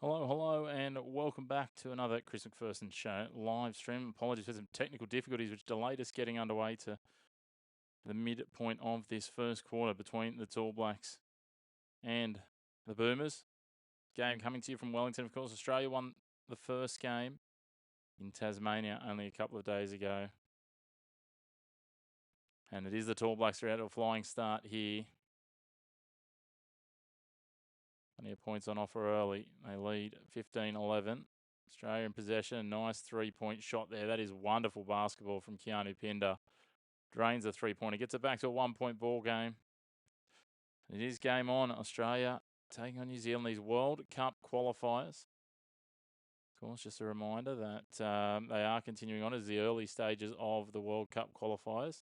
Hello, and welcome back to another Chris McPherson show live stream. Apologies for some technical difficulties which delayed us getting underway to the midpoint of this first quarter between the All Blacks and the Boomers. Game coming to you from Wellington, of course. Australia won the first game in Tasmania only a couple of days ago. And it is the All Blacks who are out to a flying start here. Plenty of points on offer early. They lead 15-11. Australia in possession. A nice three-point shot there. That is wonderful basketball from Keanu Pinder. Drains a three-pointer. Gets it back to a one-point ball game. It is game on. Australia taking on New Zealand. These World Cup qualifiers. Of course, just a reminder that they are continuing on as the early stages of the World Cup qualifiers.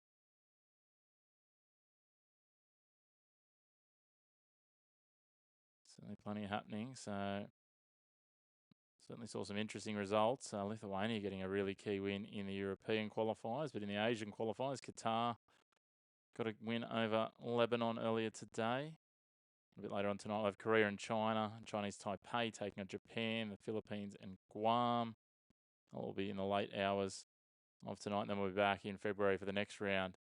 Certainly plenty happening. So certainly saw some interesting results. Lithuania getting a really key win in the European qualifiers, but in the Asian qualifiers, Qatar got a win over Lebanon earlier today. A bit later on tonight, we'll have Korea and China. Chinese Taipei taking on Japan, the Philippines and Guam. That will be in the late hours of tonight. And then we'll be back in February for the next round.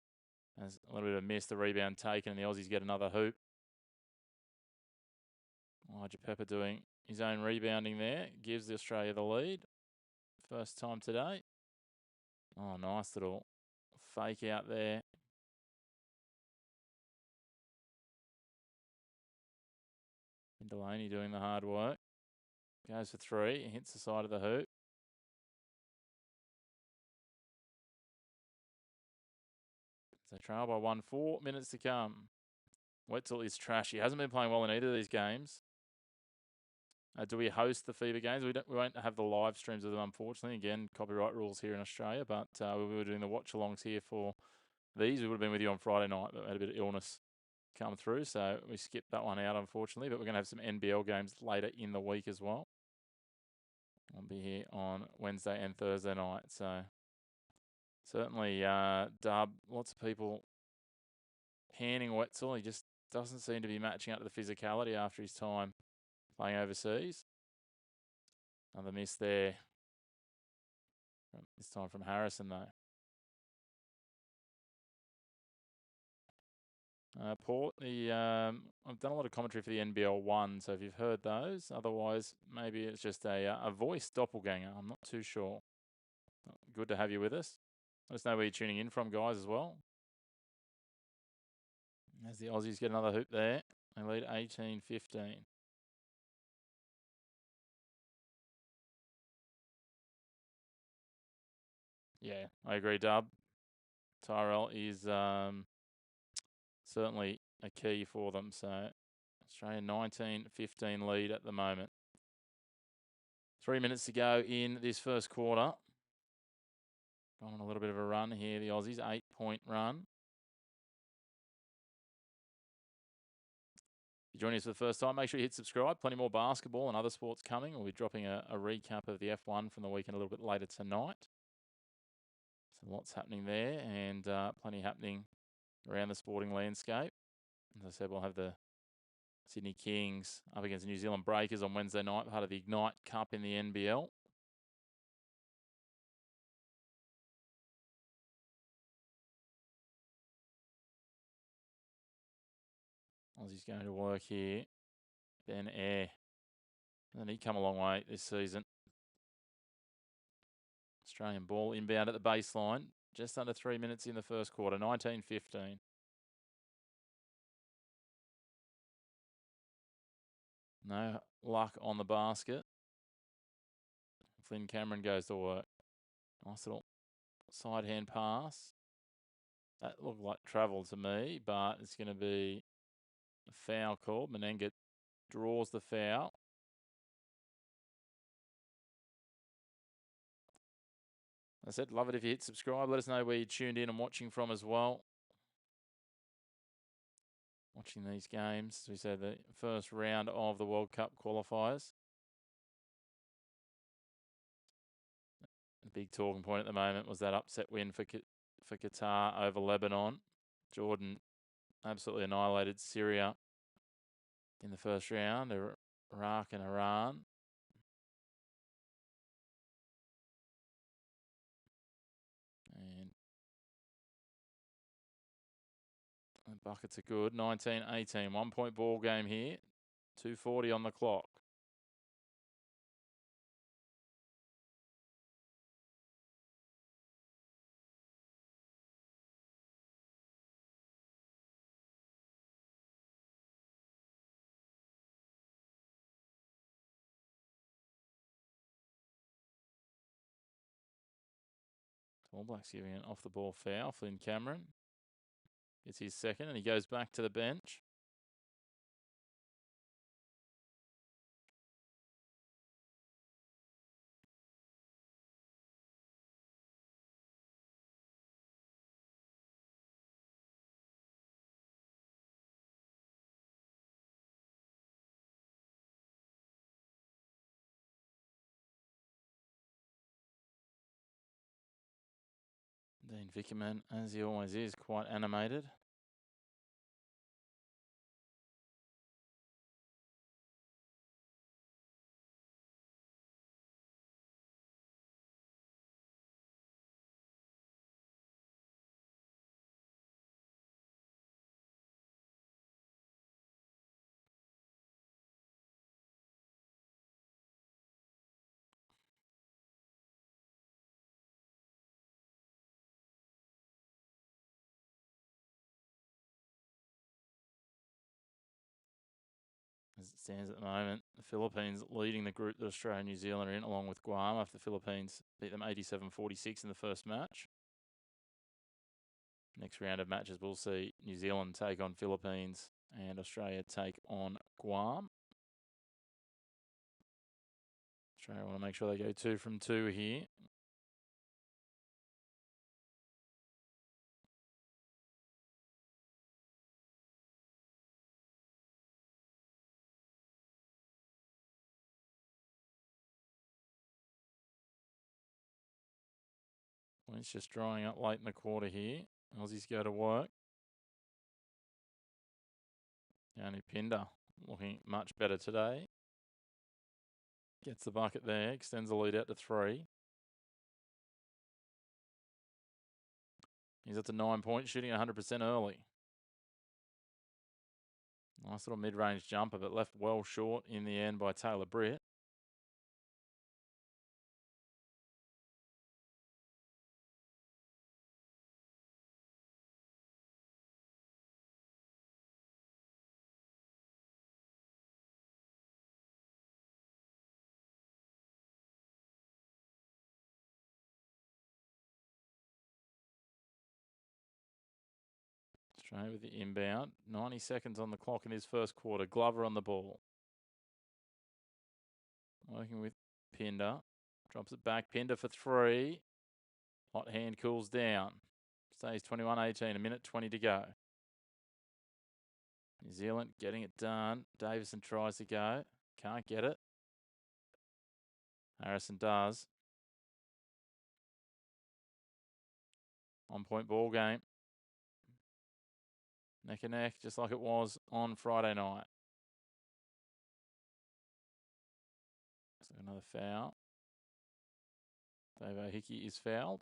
There's a little bit of a miss, the rebound taken, and the Aussies get another hoop. Elijah Pepper doing his own rebounding there. Gives the Australia the lead. First time today. Oh, nice little fake out there. And Delaney doing the hard work. Goes for three. Hits the side of the hoop. So trail by 1, 4 minutes to come. Wetzel is trash. He hasn't been playing well in either of these games. Do we host the FIBA games? We won't have the live streams of them, unfortunately. Again, copyright rules here in Australia, but we were doing the watch-alongs here for these. We would have been with you on Friday night, but we had a bit of illness come through, so we skipped that one out, unfortunately. But we're going to have some NBL games later in the week as well. I'll be here on Wednesday and Thursday night, so certainly, Dub, lots of people panning Wetzel. He just doesn't seem to be matching up to the physicality after his time playing overseas. Another miss there. This time from Harrison, though. Port, I've done a lot of commentary for the NBL 1, so if you've heard those, otherwise maybe it's just a voice doppelganger. I'm not too sure. Good to have you with us. Let us know where you're tuning in from, guys, as well. As the Aussies get another hoop there, they lead 18-15. Yeah, I agree, Dub. Tyrell is certainly a key for them. So Australia 19-15 lead at the moment. 3 minutes to go in this first quarter. Gone on a little bit of a run here, the Aussies, 8-point run. If you're joining us for the first time, make sure you hit subscribe. Plenty more basketball and other sports coming. We'll be dropping a recap of the F1 from the weekend a little bit later tonight. So lots happening there, and plenty happening around the sporting landscape. As I said, we'll have the Sydney Kings up against the New Zealand Breakers on Wednesday night, part of the Ignite Cup in the NBL. Aussie's going to work here. Ben Eyre. And he come a long way this season. Australian ball inbound at the baseline. Just under 3 minutes in the first quarter, 19-15. No luck on the basket. Flynn Cameron goes to work. Nice little side hand pass. That looked like travel to me, but it's going to be a foul call. Menenga draws the foul. I said, love it if you hit subscribe. Let us know where you tuned in and watching from as well. Watching these games, as we said, the first round of the World Cup qualifiers. The big talking point at the moment was that upset win for Qatar over Lebanon. Jordan absolutely annihilated Syria in the first round. Iraq and Iran Buckets are good. 19-18. 1 point ball game here. 2:40 on the clock. All Blacks giving an off the ball foul. Flynn Cameron gets his second and he goes back to the bench. Dean Vickerman, as he always is, quite animated. As it stands at the moment, the Philippines leading the group that Australia and New Zealand are in, along with Guam, after the Philippines beat them 87-46 in the first match. Next round of matches, we'll see New Zealand take on Philippines and Australia take on Guam. Australia want to make sure they go 2 from 2 here. Points just drying up late in the quarter here. Aussies go to work. Yanni Pinder looking much better today. Gets the bucket there, extends the lead out to 3. He's up to 9 points, shooting 100% early. Nice little mid-range jumper, but left well short in the end by Taylor Britt. Australia with the inbound. 90 seconds on the clock in his first quarter. Glover on the ball. Working with Pinder. Drops it back. Pinder for 3. Hot hand cools down. Stays 21-18. A minute 20 to go. New Zealand getting it done. Davison tries to go. Can't get it. Harrison does. 1 point ball game. Neck and neck, just like it was on Friday night. So another foul. Davo Hickey is fouled.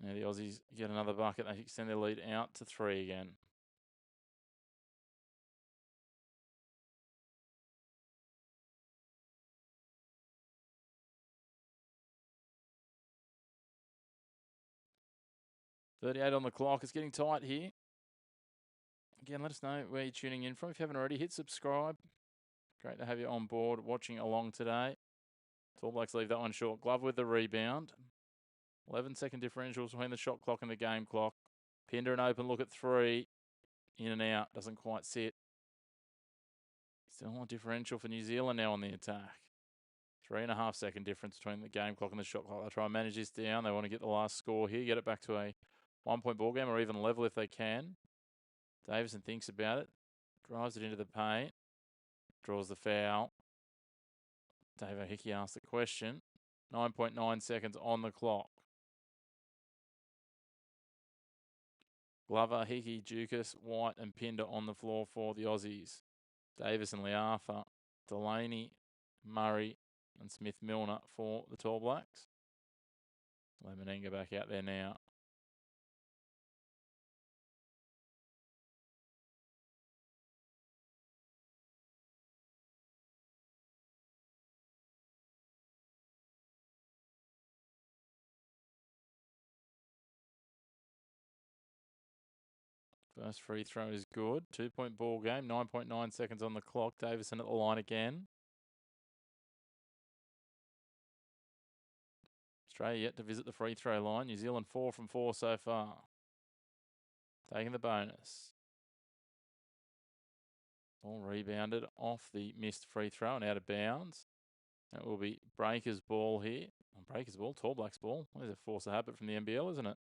Now the Aussies get another bucket. They extend their lead out to 3 again. .38 on the clock. It's getting tight here. Again, let us know where you're tuning in from. If you haven't already, hit subscribe. Great to have you on board watching along today. All Blacks leave that one short. Glove with the rebound. 11-second differentials between the shot clock and the game clock. Pinder an open look at 3. In and out. Doesn't quite sit. Still a differential for New Zealand now on the attack. 3.5 second difference between the game clock and the shot clock. They'll try and manage this down. They want to get the last score here. Get it back to a 1 point ball game or even level if they can. Davison thinks about it. Drives it into the paint. Draws the foul. Davo Hickey asked the question. 9.9 seconds on the clock. Glover, Hickey, Dukas, White and Pinder on the floor for the Aussies. Davis and Liafa, Delaney, Murray and Smith-Milner for the Tall Blacks. Lemonenga back out there now. First free throw is good. 2-point ball game. 9.9 seconds on the clock. Davison at the line again. Australia yet to visit the free throw line. New Zealand 4 from 4 so far. Taking the bonus. Ball rebounded off the missed free throw and out of bounds. That will be Breaker's ball here. Breaker's ball, Tall Blacks ball. There's a force of habit from the NBL, isn't it?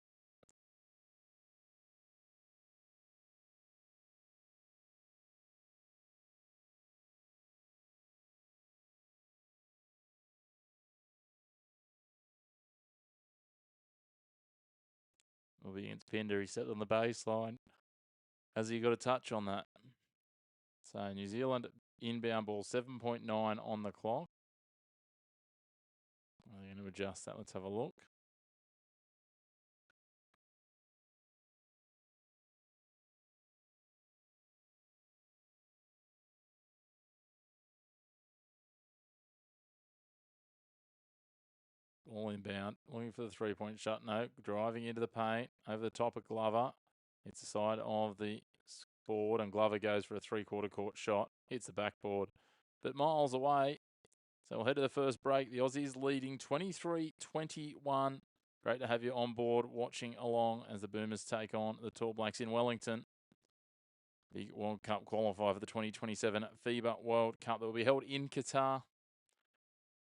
Will be against Pinder. He set on the baseline. Has he got a touch on that? So New Zealand inbound ball, 7.9 on the clock. We're going to adjust that. Let's have a look. Ball inbound, looking for the three-point shot. No, driving into the paint, over the top of Glover. It's the side of the board, and Glover goes for a three-quarter court shot. Hits the backboard, but miles away. So we'll head to the first break. The Aussies leading 23-21. Great to have you on board watching along as the Boomers take on the Tall Blacks in Wellington. The World Cup qualifier for the 2027 FIBA World Cup that will be held in Qatar.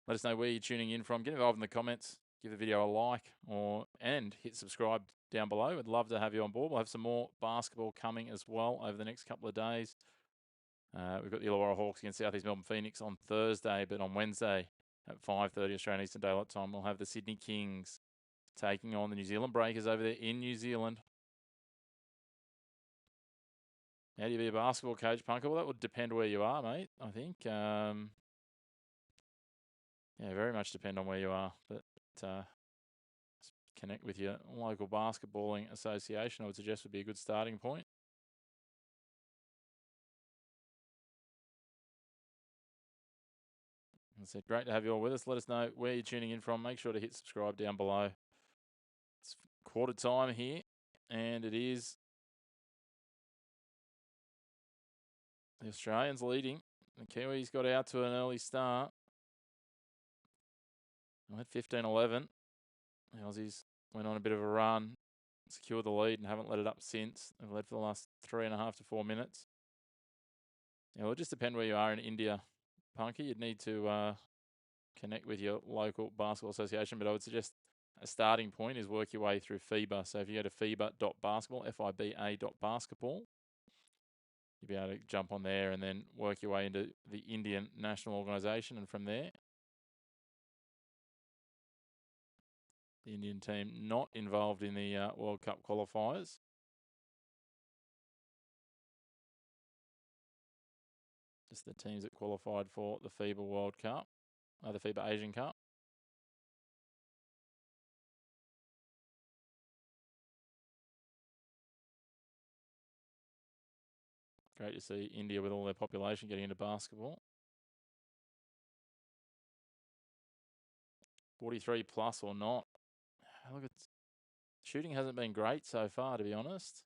Let us know where you're tuning in from. Get involved in the comments. Give the video a like and hit subscribe down below. We'd love to have you on board. We'll have some more basketball coming as well over the next couple of days. We've got the Illawarra Hawks against South East Melbourne Phoenix on Thursday, but on Wednesday at 5:30 Australian Eastern Daylight Time, we'll have the Sydney Kings taking on the New Zealand Breakers over there in New Zealand. How do you be a basketball coach, Punker? Well, that would depend where you are, mate, I think. Yeah, very much depend on where you are, but connect with your local basketballing association, I would suggest, would be a good starting point. I said, great to have you all with us. Let us know where you're tuning in from. Make sure to hit subscribe down below. It's quarter time here, and it is the Australians leading. The Kiwis got out to an early start. At 15-11. The Aussies went on a bit of a run, secured the lead, and haven't let it up since. They've led for the last 3.5 to 4 minutes. Yeah, well, it just depend where you are in India, Punky. You'd need to connect with your local basketball association, but I would suggest a starting point is work your way through FIBA. So if you go to FIBA.basketball, FIBA.basketball, you'll be able to jump on there and then work your way into the Indian national organisation, and from there, the Indian team not involved in the World Cup qualifiers. Just the teams that qualified for the FIBA World Cup, the FIBA Asian Cup. Great to see India with all their population getting into basketball. 43 plus or not. Look, shooting hasn't been great so far, to be honest.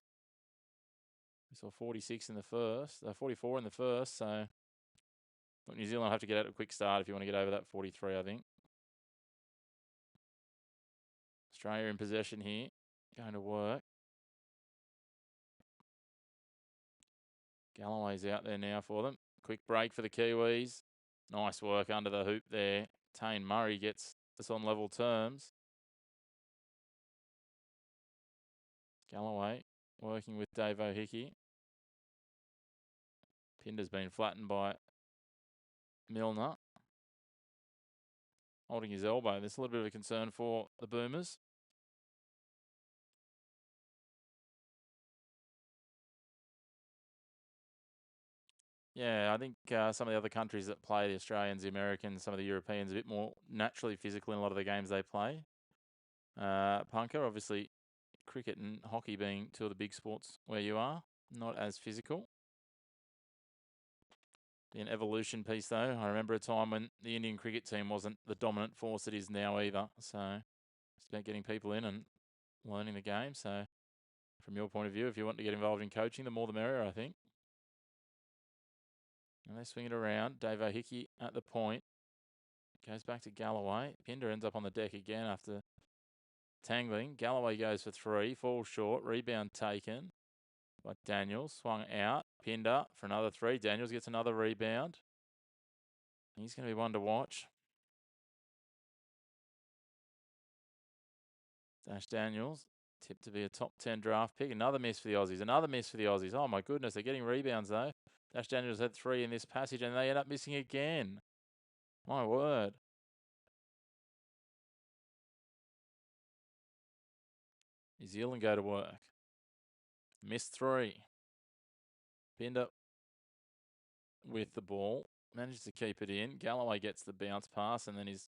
We saw 46 in the first, 44 in the first. So look, New Zealand will have to get out a quick start if you want to get over that 43, I think. Australia in possession here. Going to work. Galloway's out there now for them. Quick break for the Kiwis. Nice work under the hoop there. Tane Murray gets us on level terms. Galloway working with Davo Hickey. Pinder's been flattened by Milner. Holding his elbow. There's a little bit of a concern for the Boomers. Yeah, I think some of the other countries that play, the Australians, the Americans, some of the Europeans, a bit more naturally physical in a lot of the games they play. Punker, obviously, cricket and hockey being two of the big sports where you are, not as physical. Be an evolution piece, though. I remember a time when the Indian cricket team wasn't the dominant force it is now either. So it's about getting people in and learning the game. So from your point of view, if you want to get involved in coaching, the more the merrier, I think. And they swing it around. Dave O'Hickey at the point. Goes back to Galloway. Pinder ends up on the deck again after tangling. Galloway goes for 3. Falls short. Rebound taken by Daniels. Swung out. Pinder for another 3. Daniels gets another rebound. He's going to be one to watch. Dash Daniels. Tipped to be a top 10 draft pick. Another miss for the Aussies. Another miss for the Aussies. Oh, my goodness. They're getting rebounds, though. Dash Daniels had 3 in this passage, and they end up missing again. My word. New Zealand go to work. Missed 3. Pinder with the ball. Manages to keep it in. Galloway gets the bounce pass, and then he's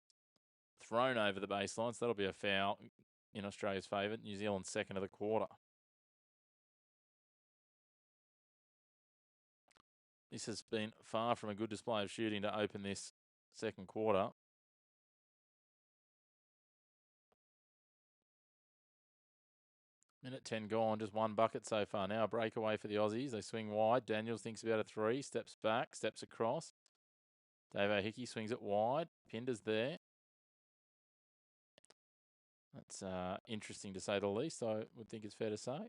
thrown over the baseline. So that'll be a foul in Australia's favour. New Zealand's second of the quarter. This has been far from a good display of shooting to open this second quarter. Minute 10 gone, just one bucket so far. Now a breakaway for the Aussies. They swing wide. Daniels thinks about a 3, steps back, steps across. Dave O'Hickey swings it wide. Pinder's there. That's interesting to say the least, I would think it's fair to say.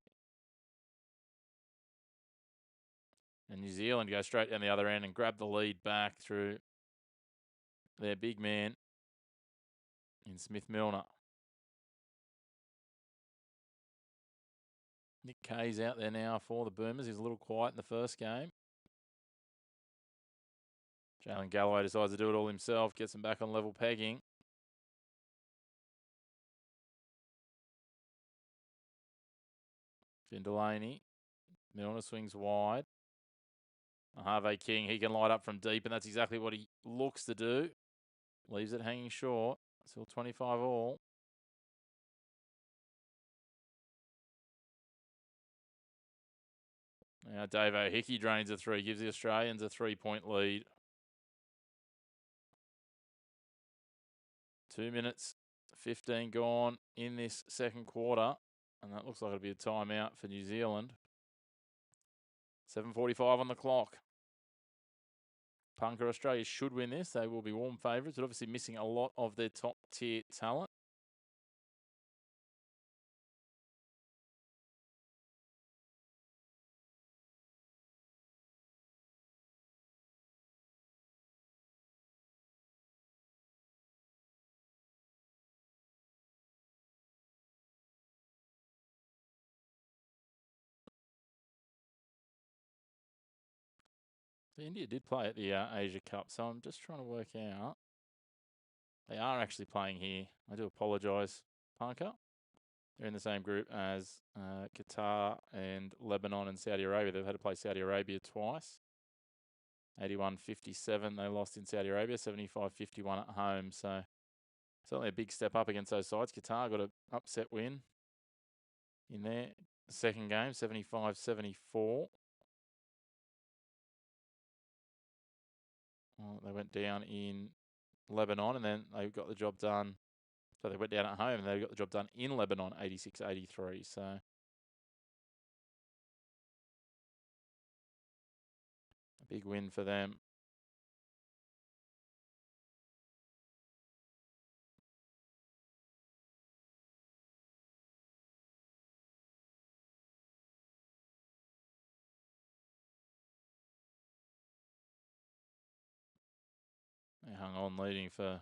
And New Zealand go straight down the other end and grab the lead back through their big man in Smith Milner. Nick Kay's out there now for the Boomers. He's a little quiet in the first game. Jalen Galloway decides to do it all himself, gets him back on level pegging. Finn Delaney. Milner swings wide. Harvey King, he can light up from deep, and that's exactly what he looks to do. Leaves it hanging short. Still 25 all. Now Dave O'Hickey drains a 3, gives the Australians a 3-point lead. 2 minutes, 15 gone in this second quarter. And that looks like it'll be a timeout for New Zealand. 7:45 on the clock. Punker, Australia should win this. They will be warm favourites, but obviously missing a lot of their top tier talent. So India did play at the Asia Cup, so I'm just trying to work out. They are actually playing here. I do apologise, Punker. They're in the same group as Qatar and Lebanon and Saudi Arabia. They've had to play Saudi Arabia twice. 81-57 they lost in Saudi Arabia, 75-51 at home. So certainly a big step up against those sides. Qatar got an upset win in their second game, 75-74. Well, they went down in Lebanon, and then they got the job done. So they went down at home, and they got the job done in Lebanon, 86-83. So a big win for them. They hung on leading for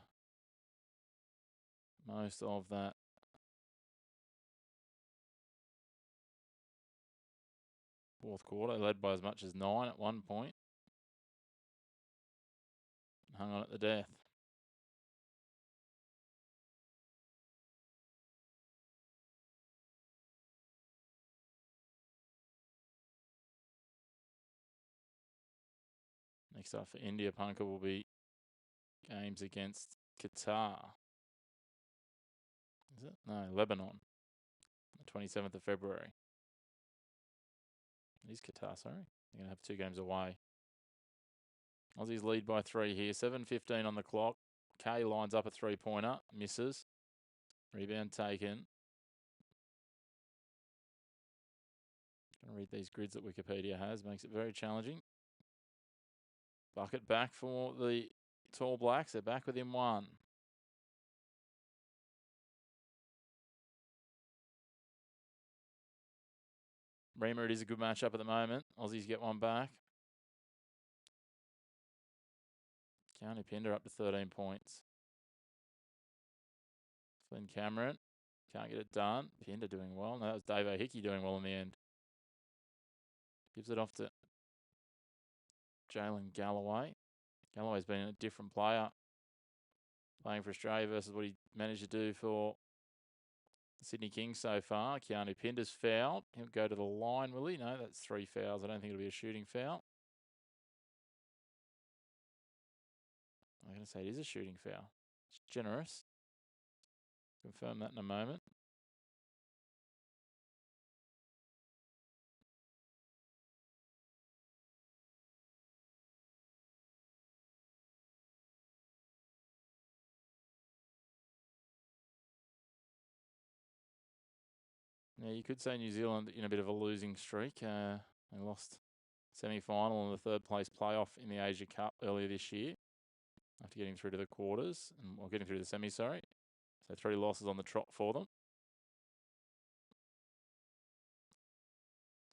most of that fourth quarter. They led by as much as 9 at one point. hung on at the death. Next up for India, Punker, will be games against Qatar. Is it? No, Lebanon. The 27th of February. It is Qatar, sorry. They're going to have 2 games away. Aussies lead by 3 here. 7:15 on the clock. Kay lines up a 3-pointer. Misses. Rebound taken. Going to read these grids that Wikipedia has. Makes it very challenging. Bucket back for the Tall Blacks. They're back within 1. Reamer, it is a good matchup at the moment. Aussies get one back. County Pinder up to 13 points. Flynn Cameron can't get it done. Pinder doing well. No, that was Dave O'Hickey doing well in the end. Gives it off to Jalen Galloway. Galloway's been a different player playing for Australia versus what he managed to do for the Sydney Kings so far. Keanu Pinder's fouled. He'll go to the line, will he? No, that's 3 fouls. I don't think it'll be a shooting foul. I'm going to say it is a shooting foul. It's generous. Confirm that in a moment. Yeah, you could say New Zealand in a bit of a losing streak. They lost semi-final and the 3rd place playoff in the Asia Cup earlier this year after getting through to the quarters, or getting through to the semi, sorry. So 3 losses on the trot for them.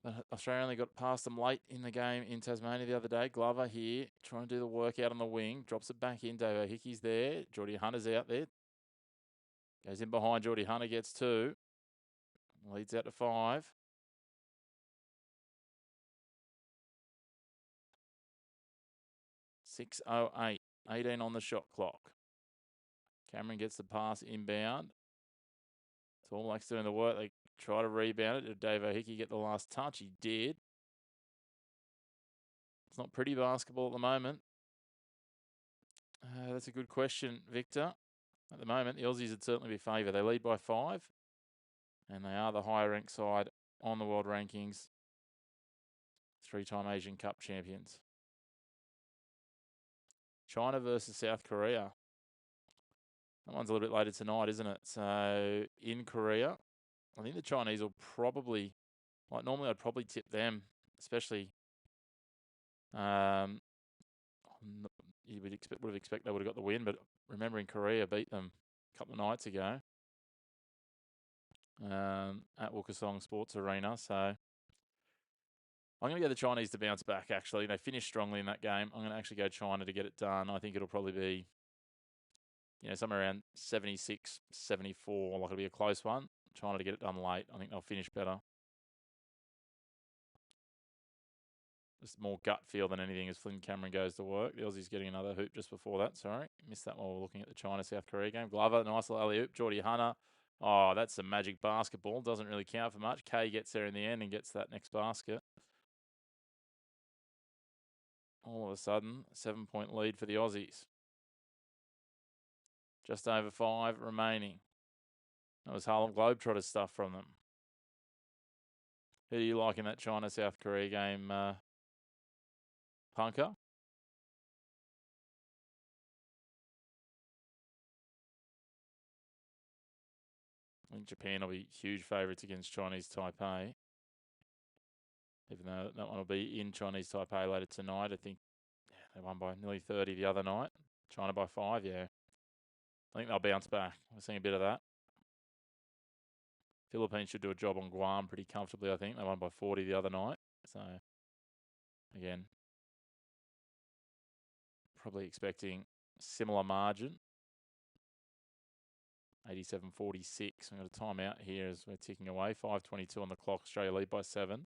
But Australia only got past them late in the game in Tasmania the other day. Glover here, trying to do the work out on the wing. Drops it back in. Dave O'Hickey's there. Geordie Hunter's out there. Goes in behind. Geordie Hunter gets 2. Leads out to 5. .608. 18 on the shot clock. Cameron gets the pass inbound. Tall Blacks doing the work. They try to rebound it. Did Dave O'Hickey get the last touch? He did. It's not pretty basketball at the moment. That's a good question, Victor. At the moment, the Aussies would certainly be favoured. They lead by 5. And they are the higher ranked side on the world rankings. 3-time Asian Cup champions. China versus South Korea. That one's a little bit later tonight, isn't it? So in Korea, I think the Chinese will probably, like normally I'd probably tip them, especially you would have expected they would have got the win, but remembering Korea beat them a couple of nights ago at Watchalong Sports Arena. So I'm going to get the Chinese to bounce back, actually. They finished strongly in that game. I'm going to actually go China to get it done. I think it'll probably be, somewhere around 76, 74. Like it'll be a close one. China to get it done late. I think they'll finish better. Just more gut feel than anything as Flynn Cameron goes to work. The Aussies getting another hoop just before that. Sorry, missed that while we're looking at the China-South Korea game. Glover, nice little alley-oop. Geordie Hunter. Oh, that's some magic basketball. Doesn't really count for much. Kay gets there in the end and gets that next basket. All of a sudden, 7-point lead for the Aussies. Just over 5 remaining. That was Harlem Globetrotters stuff from them. Who do you like in that China-South Korea game, Punker? I think Japan will be huge favourites against Chinese Taipei. Even though that one will be in Chinese Taipei later tonight. I think they won by nearly 30 the other night. China by 5, yeah. I think they'll bounce back. We're seeing a bit of that. Philippines should do a job on Guam pretty comfortably, I think. They won by 40 the other night. So, again, probably expecting similar margin. 87-46. We've got a timeout here as we're ticking away. 5:22 on the clock. Australia lead by 7.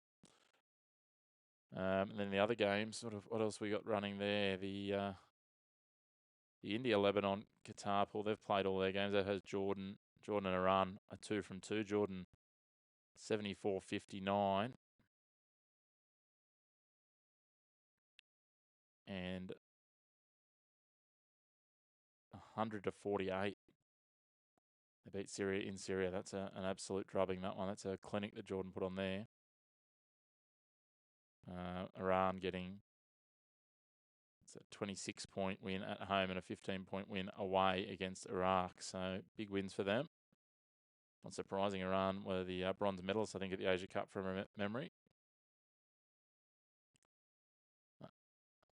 And then the other games, what else we got running there? The The India-Lebanon Qatar pool, they've played all their games. That has Jordan and Iran, a 2 from 2. Jordan 74-59. And 100-48. They beat Syria in Syria. That's an absolute drubbing, that one. That's a clinic that Jordan put on there. Iran getting it's a 26-point win at home and a 15-point win away against Iraq. So big wins for them. Not surprising, Iran were the bronze medalists, I think, at the Asia Cup from memory.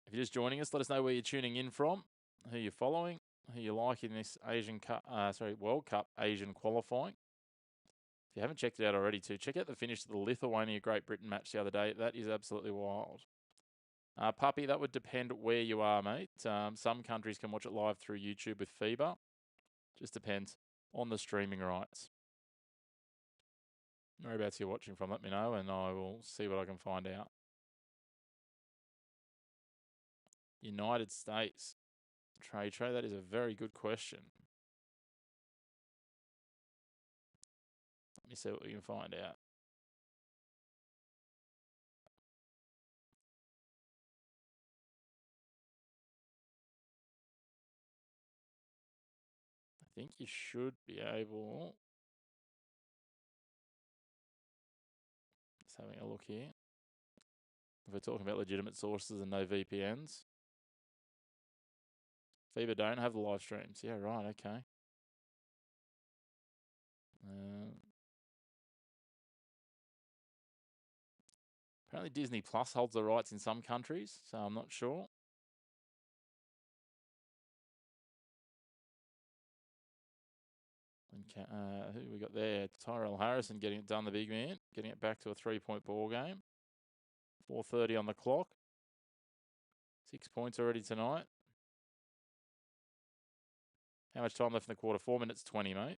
If you're just joining us, let us know where you're tuning in from, who you're following, who you like in this World Cup Asian qualifying. If you haven't checked it out already, check out the finish of the Lithuania-Great Britain match the other day. That is absolutely wild. Puppy, that would depend where you are, mate. Some countries can watch it live through YouTube with FIBA. Just depends on the streaming rights. Whereabouts you're watching from, let me know, and I will see what I can find out. United States. Trey, that is a very good question. Let me see what we can find out. I think you should be able. Just having a look here. If we're talking about legitimate sources and no VPNs. FIBA don't have the live streams. Yeah, right, okay. Apparently Disney Plus holds the rights in some countries, so I'm not sure. Who we got there? Tyrell Harrison getting it done, the big man. Getting it back to a 3-point ball game. 4:30 on the clock. 6 points already tonight. How much time left in the quarter? 4 minutes 20, mate.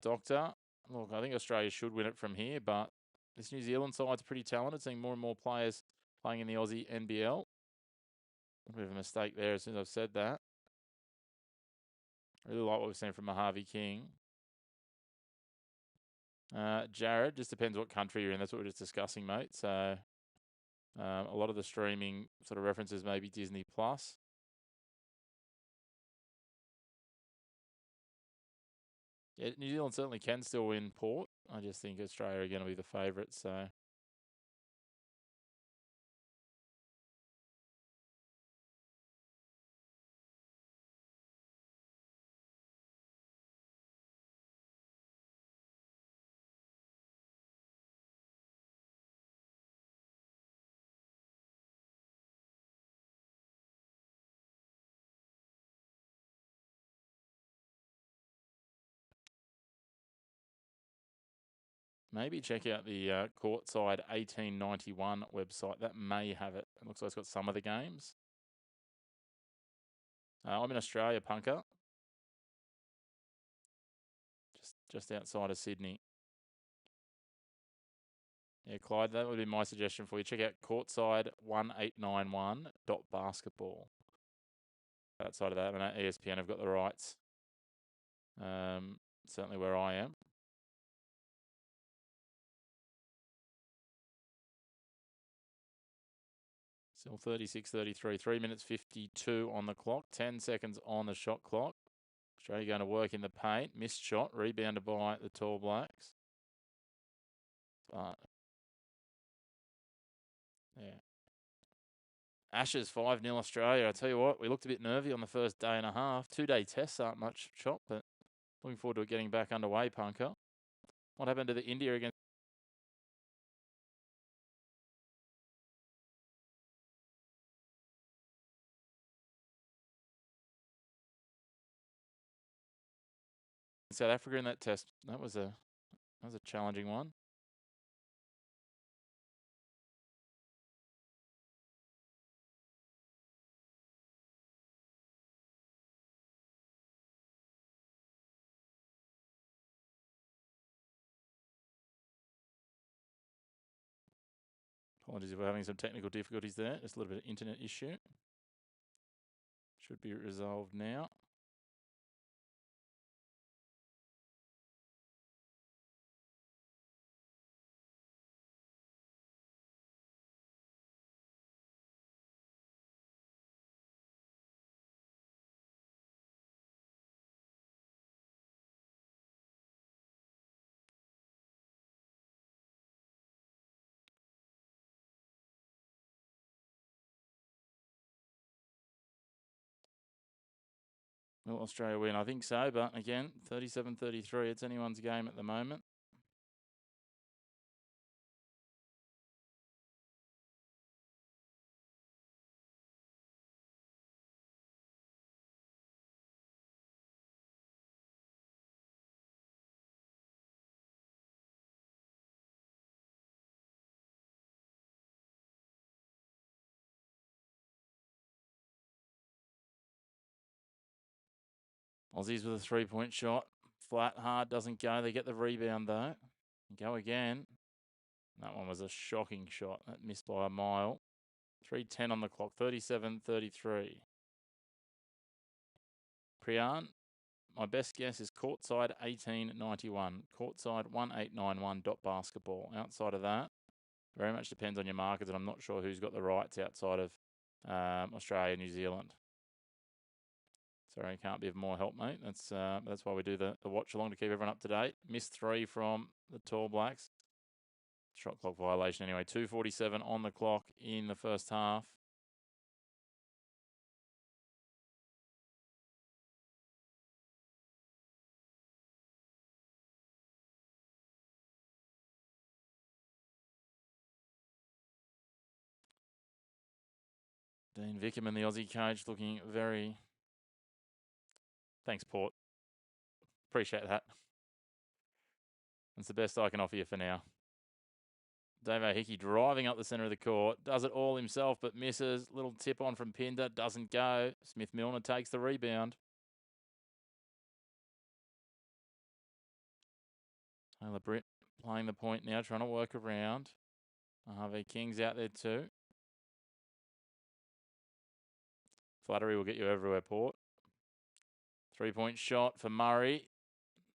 Doctor. Look, I think Australia should win it from here, but this New Zealand side's pretty talented. Seeing more and more players playing in the Aussie NBL. A bit of a mistake there as soon as I've said that. I really like what we've seen from Mojave King. Jared, just depends what country you're in. That's what we're just discussing, mate. So a lot of the streaming sort of references maybe Disney Plus. Yeah, New Zealand certainly can still win Port. I just think Australia are going to be the favourites. So maybe check out the Courtside 1891 website. That may have it. It looks like it's got some of the games. I'm in Australia, punker. Just outside of Sydney. Yeah, Clyde, that would be my suggestion for you. Check out courtside1891.basketball. Outside of that, I know ESPN have got the rights. Certainly where I am. Still 36-33, 3 minutes 52 on the clock, 10 seconds on the shot clock. Australia going to work in the paint. Missed shot, rebounded by the Tall Blacks. But, yeah. Ashes 5-0 Australia. I tell you what, we looked a bit nervy on the first day and a half. 2-day tests aren't much shot, but looking forward to it getting back underway, punker. What happened to the India against South Africa in that test? That was a challenging one. Apologies if we're having some technical difficulties there. Just a little bit of internet issue. Should be resolved now. Will Australia win? I think so, but again, 37-33. It's anyone's game at the moment. Aussies with a three-point shot. Flat, hard, doesn't go. They get the rebound, though. Go again. That one was a shocking shot. That missed by a mile. 3:10 on the clock. 37-33. Priyan, my best guess is courtside 1891. Courtside 1891 .basketball. Outside of that, very much depends on your markets, and I'm not sure who's got the rights outside of Australia, New Zealand. Sorry, can't be of more help, mate. That's why we do the watch-along, to keep everyone up to date. Missed 3 from the Tall Blacks. Shot clock violation anyway. 2:47 on the clock in the first half. Dean Vickerman, the Aussie coach, looking very... Thanks, Port. Appreciate that. That's the best I can offer you for now. Dave Hickey driving up the centre of the court. Does it all himself, but misses. Little tip on from Pinder. Doesn't go. Smith-Milner takes the rebound. Taylor Britt playing the point now, trying to work around. Harvey King's out there too. Flattery will get you everywhere, Port. Three-point shot for Murray.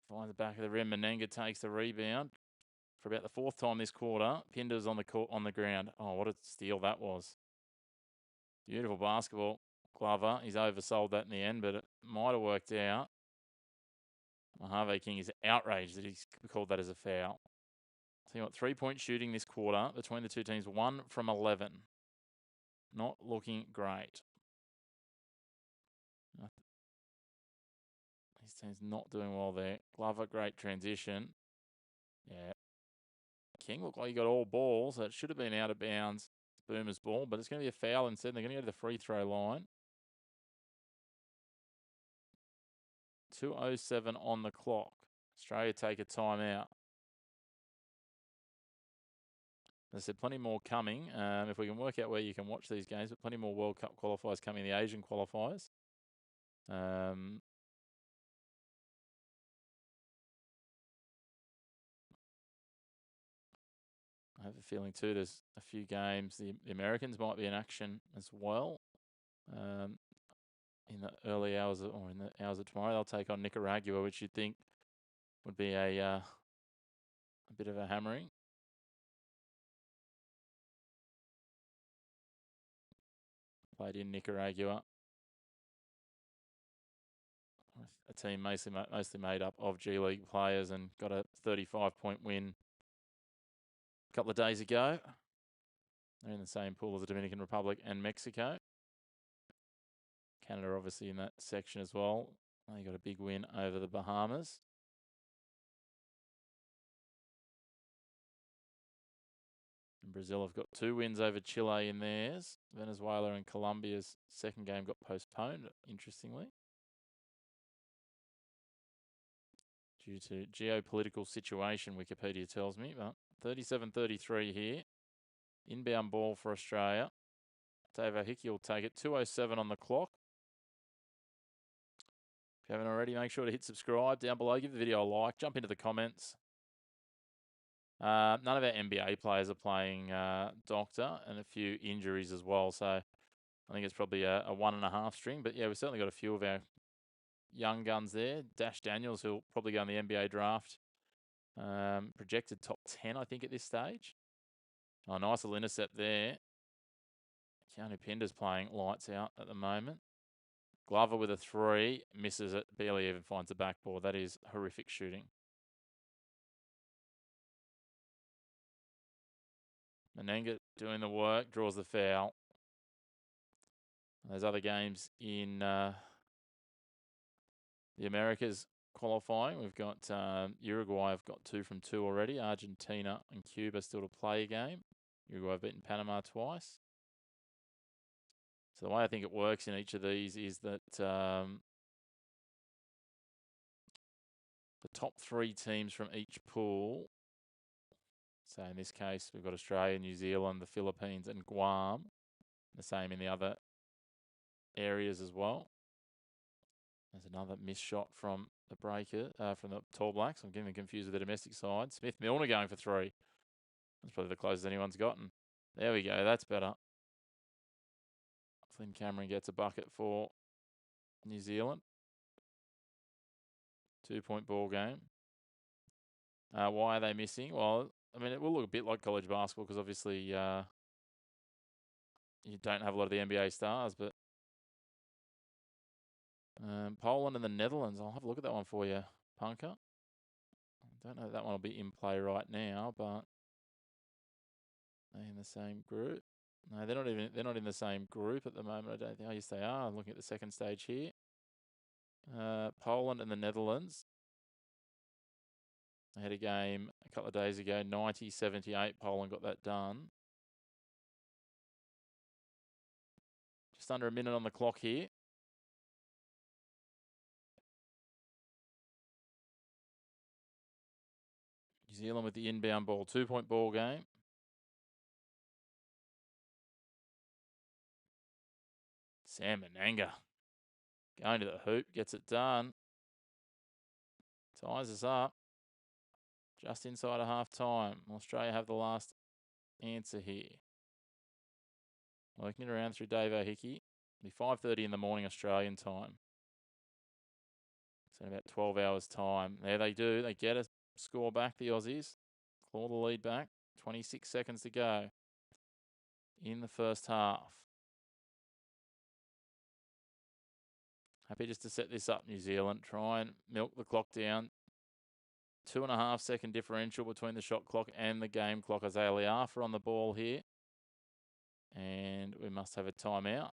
Finds the back of the rim. Menenga takes the rebound. For about the 4th time this quarter, Pinder's on the court, on the ground. Oh, what a steal that was. Beautiful basketball. Glover, he's oversold that in the end, but it might have worked out. Harvey King is outraged that he's called that as a foul. Tell you what, 3-point shooting this quarter between the two teams, 1 from 11. Not looking great. These teams not doing well there. Glover, great transition. Yeah. King looked like he got all balls. So it should have been out of bounds. Boomer's ball, but it's going to be a foul instead. They're going to go to the free throw line. 2:07 on the clock. Australia take a timeout. As I said, plenty more coming. If we can work out where you can watch these games, but plenty more World Cup qualifiers coming, the Asian qualifiers. I have a feeling too, there's a few games. The Americans might be in action as well. In the early hours or in the hours of tomorrow, they'll take on Nicaragua, which you'd think would be a bit of a hammering. Played in Nicaragua. A team mostly made up of G League players, and got a 35-point win a couple of days ago. They're in the same pool as the Dominican Republic and Mexico. Canada obviously in that section as well. They got a big win over the Bahamas. And Brazil have got 2 wins over Chile in theirs. Venezuela and Colombia's second game got postponed, interestingly, due to geopolitical situation, Wikipedia tells me. But 37-33 here. Inbound ball for Australia. Dave Hickey will take it. 2:07 on the clock. If you haven't already, make sure to hit subscribe down below. Give the video a like. Jump into the comments. None of our NBA players are playing, Doctor, and a few injuries as well. So I think it's probably a 1.5 string. But yeah, we've certainly got a few of our young guns there. Dash Daniels, who'll probably go in the NBA draft. Projected top 10, I think, at this stage. Oh, nice little intercept there. Keanu Pinder's playing lights out at the moment. Glover with a 3, misses it, barely even finds the backboard. That is horrific shooting. Menenga doing the work, draws the foul. There's other games in the Americas qualifying. We've got Uruguay have got 2 from 2 already. Argentina and Cuba still to play a game. Uruguay have beaten Panama twice. So the way I think it works in each of these is that the top 3 teams from each pool, so in this case, we've got Australia, New Zealand, the Philippines, and Guam. The same in the other areas as well. There's another missed shot from the breaker, from the Tall Blacks. I'm getting them confused with the domestic side. Smith Milner going for 3. That's probably the closest anyone's gotten. There we go. That's better. Flynn Cameron gets a bucket for New Zealand. 2-point ball game. Why are they missing? Well, I mean, it will look a bit like college basketball because obviously you don't have a lot of the NBA stars, but Poland and the Netherlands, I'll have a look at that one for you, Punker. I don't know if that one will be in play right now, but they're in the same group. No, they're not in the same group at the moment. I don't think. Oh, yes, they are. I'm looking at the second stage here. Poland and the Netherlands. They had a game a couple of days ago, 90-78. Poland got that done. Just under a minute on the clock here. New Zealand with the inbound ball, 2-point ball game. Sam Menenga going to the hoop, gets it done. Ties us up. Just inside of half time. Australia have the last answer here. Working it around through Dave O'Hickey. It'll be 5:30 in the morning Australian time. So in about 12 hours time. There they do. They get a score back, the Aussies. Claw the lead back. 26 seconds to go in the first half. Happy just to set this up, New Zealand. Try and milk the clock down. 2.5 second differential between the shot clock and the game clock. Isaiah Liafa on the ball here. And we must have a timeout.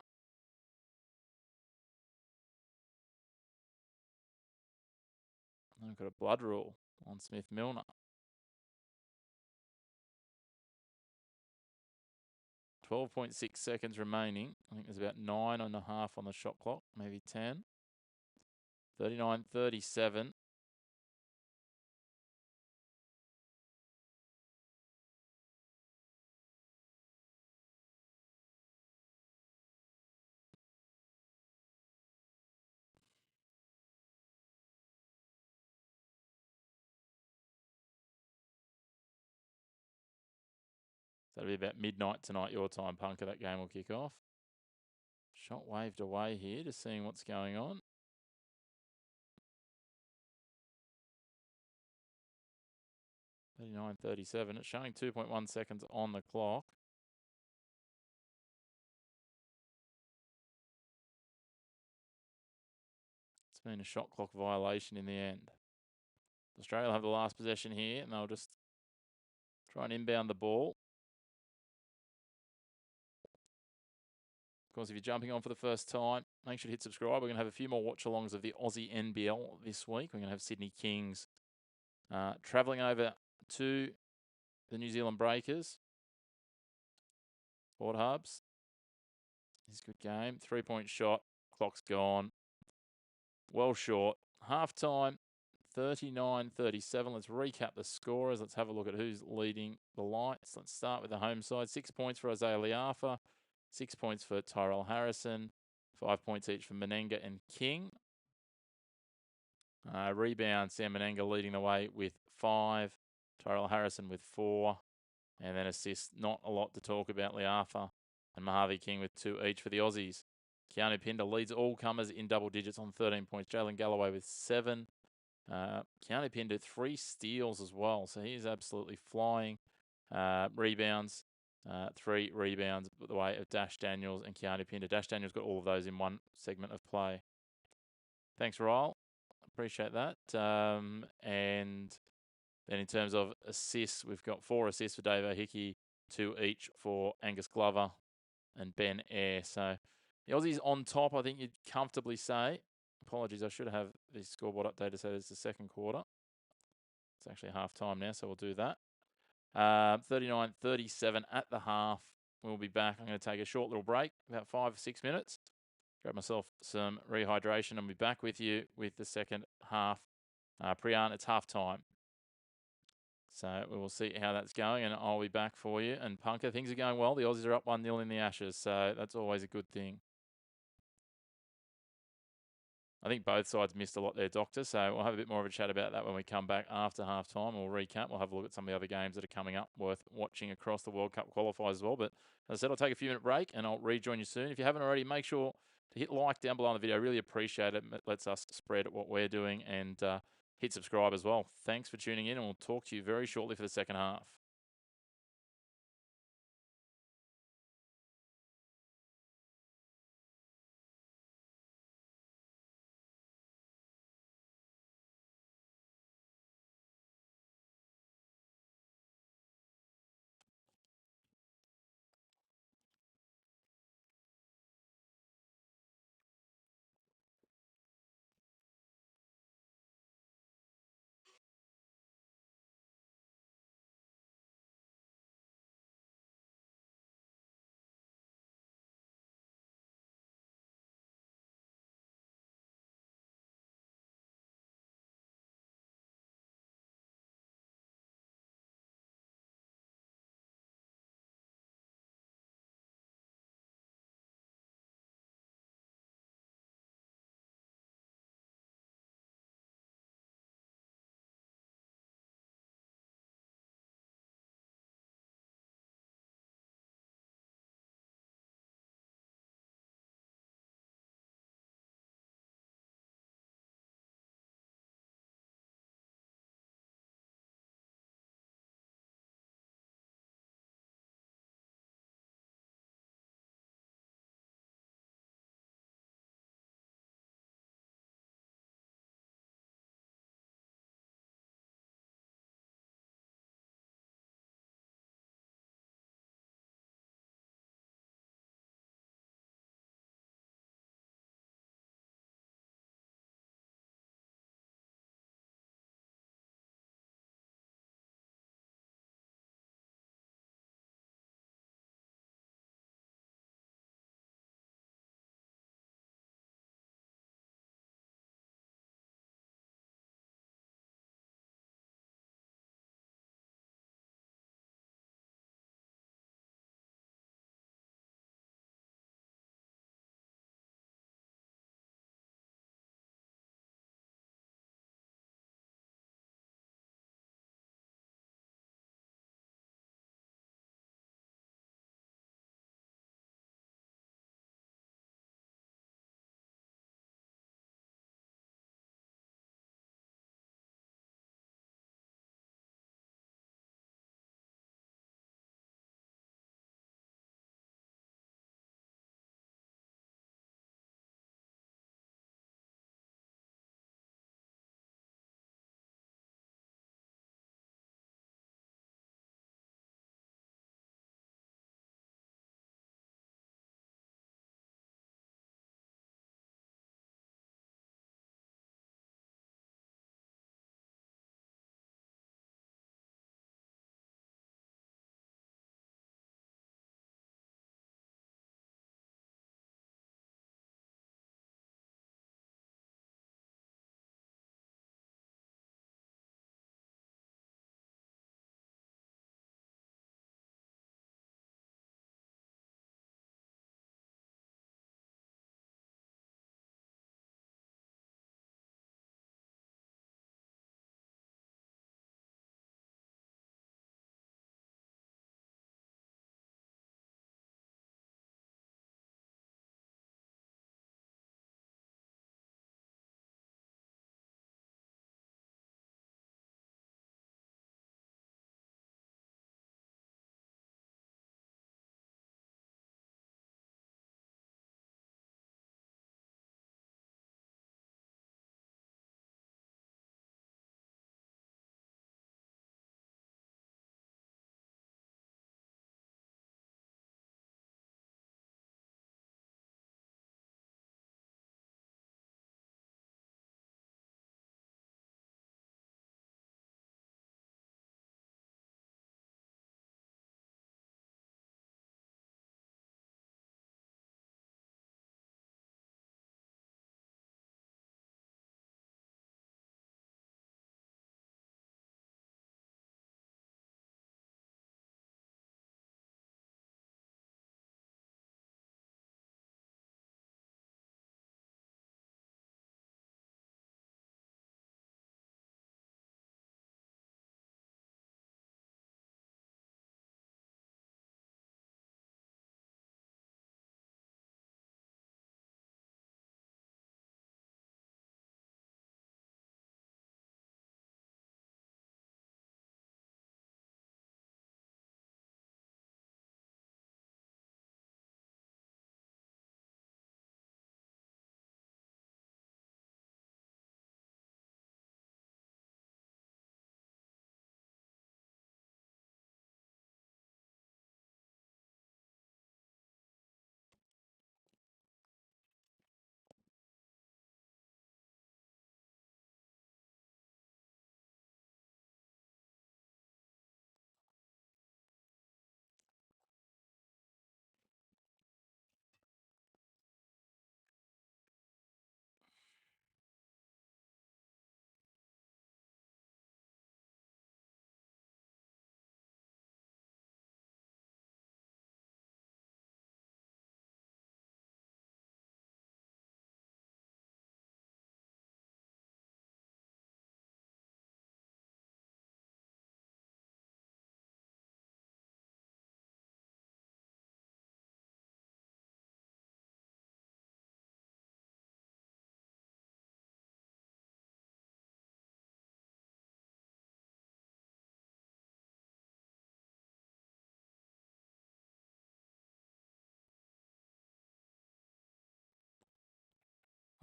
I've got a blood rule on Smith Milner. 12.6 seconds remaining. I think there's about 9.5 on the shot clock, maybe 10. 39-37. That'll be about midnight tonight, your time, Punker. That game will kick off. Shot waved away here, just seeing what's going on. $39.37. It's showing 2.1 seconds on the clock. It's been a shot clock violation in the end. Australia will have the last possession here, and they'll just try and inbound the ball. Of course, if you're jumping on for the first time, make sure to hit subscribe. We're going to have a few more watch-alongs of the Aussie NBL this week. We're going to have Sydney Kings travelling over to the New Zealand Breakers. Port Hubs. It's a good game. 3-point shot. Clock's gone. Well short. Half-time, 39-37. Let's recap the scorers. Let's have a look at who's leading the lights. Let's start with the home side. 6 points for Isaiah Liafa. 6 points for Tyrell Harrison. 5 points each for Menenga and King. Rebound, Sam Menenga leading the way with 5. Tyrell Harrison with 4. And then assists, not a lot to talk about. Liafa and Mojave King with 2 each for the Aussies. Keanu Pinder leads all comers in double digits on 13 points. Jalen Galloway with 7. Keanu Pinder 3 steals as well, so he's absolutely flying. Rebounds, 3 rebounds by the way of Dash Daniels and Keanu Pinder. Dash Daniels got all of those in one segment of play. Thanks, Ryle. Appreciate that. And then in terms of assists, we've got 4 assists for Dave Hickey, 2 each for Angus Glover and Ben Eyre. So the Aussies on top, I think you'd comfortably say. Apologies, I should have the scoreboard updated so it's the second quarter. It's actually half time now, so we'll do that. 39-37 at the half. We'll be back. I'm going to take a short little break, about 5 or 6 minutes. Grab myself some rehydration and be back with you with the second half. Priyan, it's half time. So we will see how that's going, and I'll be back for you. And Punker, things are going well. The Aussies are up 1-0 in the Ashes, so that's always a good thing. I think both sides missed a lot there, Doctor, so we'll have a bit more of a chat about that when we come back after half-time. We'll recap. We'll have a look at some of the other games that are coming up worth watching across the World Cup qualifiers as well. But as I said, I'll take a few-minute break, and I'll rejoin you soon. If you haven't already, make sure to hit like down below on the video. I really appreciate it. It lets us spread what we're doing, and hit subscribe as well. Thanks for tuning in, and we'll talk to you very shortly for the second half.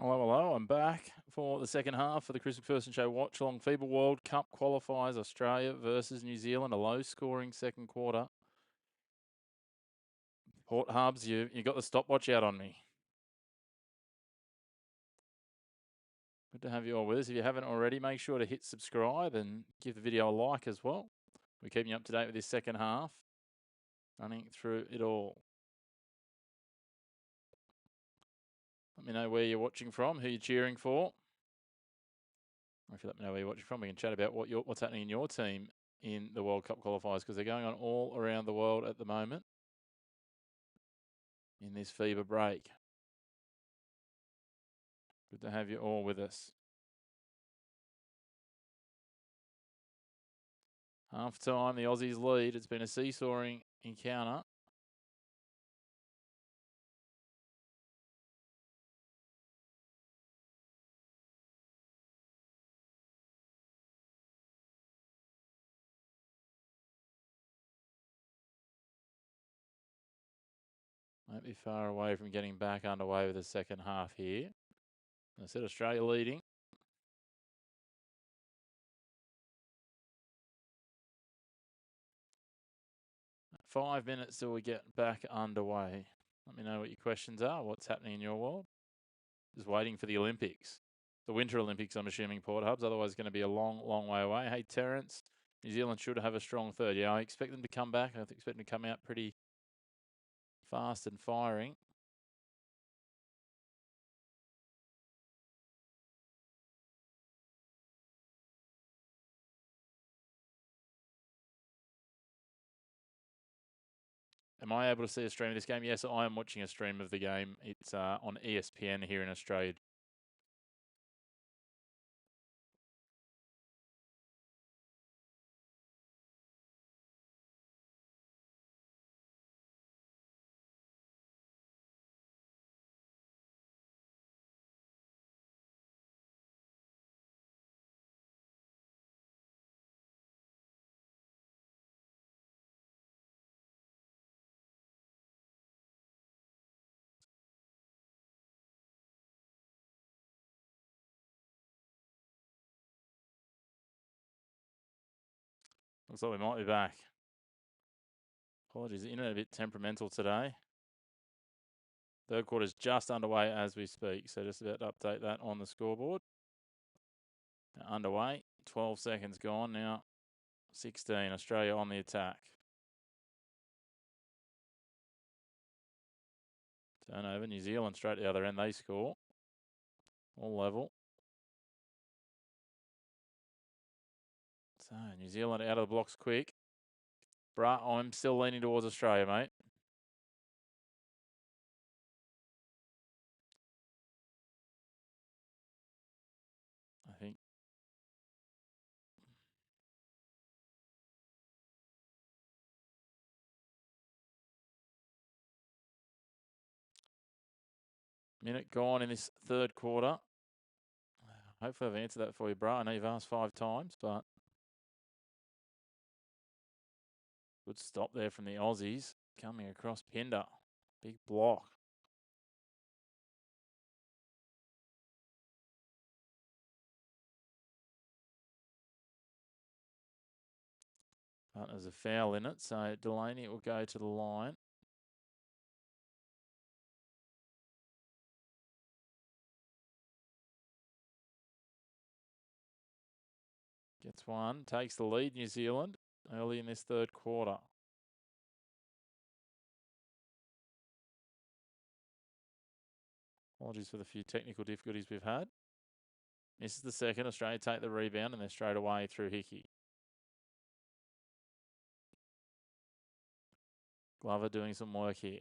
Hello. I'm back for the second half of the Chris McPherson Show Watchalong FIBA World Cup Qualifiers, Australia versus New Zealand. A low-scoring second quarter. Port Hubs, you got the stopwatch out on me. Good to have you all with us. If you haven't already, make sure to hit subscribe and give the video a like as well. We're keeping you up to date with this second half, running through it all. Let me know where you're watching from, who you're cheering for. Or if you let me know where you're watching from, we can chat about what's happening in your team in the World Cup qualifiers, because they're going on all around the world at the moment in this FIBA break. Good to have you all with us. Half time, the Aussies lead. It's been a seesawing encounter. Might be far away from getting back underway with the second half here. I said Australia leading. Five minutes till we get back underway. Let me know what your questions are. What's happening in your world? Just waiting for the Olympics. The Winter Olympics, I'm assuming, Port Hubs. Otherwise, it's going to be a long way away. Hey, Terence, New Zealand should have a strong third. Yeah, I expect them to come back. I expect them to come out pretty fast and firing. Am I able to see a stream of this game? Yes, I am watching a stream of the game. It's on ESPN here in Australia. Looks like we might be back. Apologies, the internet a bit temperamental today. Third quarter is just underway as we speak, so just about to update that on the scoreboard. Underway, 12 seconds gone now. 16, Australia on the attack. Turnover, New Zealand straight to the other end, they score. All level. So, New Zealand out of the blocks quick. I'm still leaning towards Australia, mate. I think. Minute gone in this third quarter. Hopefully I've answered that for you, bro. I know you've asked 5 times, but good stop there from the Aussies. Coming across Pinder. Big block. But there's a foul in it, so Delaney will go to the line. Gets one, takes the lead, New Zealand, early in this third quarter. Apologies for the few technical difficulties we've had. Misses the second, Australia take the rebound, and they're straight away through Hickey. Glover doing some work here.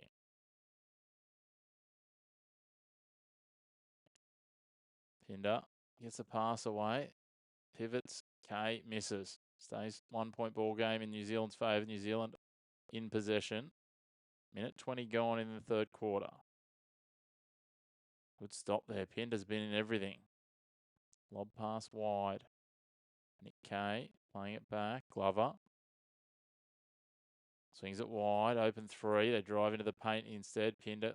Pinder gets a pass away. Pivots, K misses. Stays 1 point ball game in New Zealand's favour. New Zealand in possession. Minute 20 gone in the third quarter. Good stop there. Pinder's been in everything. Lob pass wide. Nick Kay playing it back. Glover. Swings it wide. Open 3. They drive into the paint instead. Pinder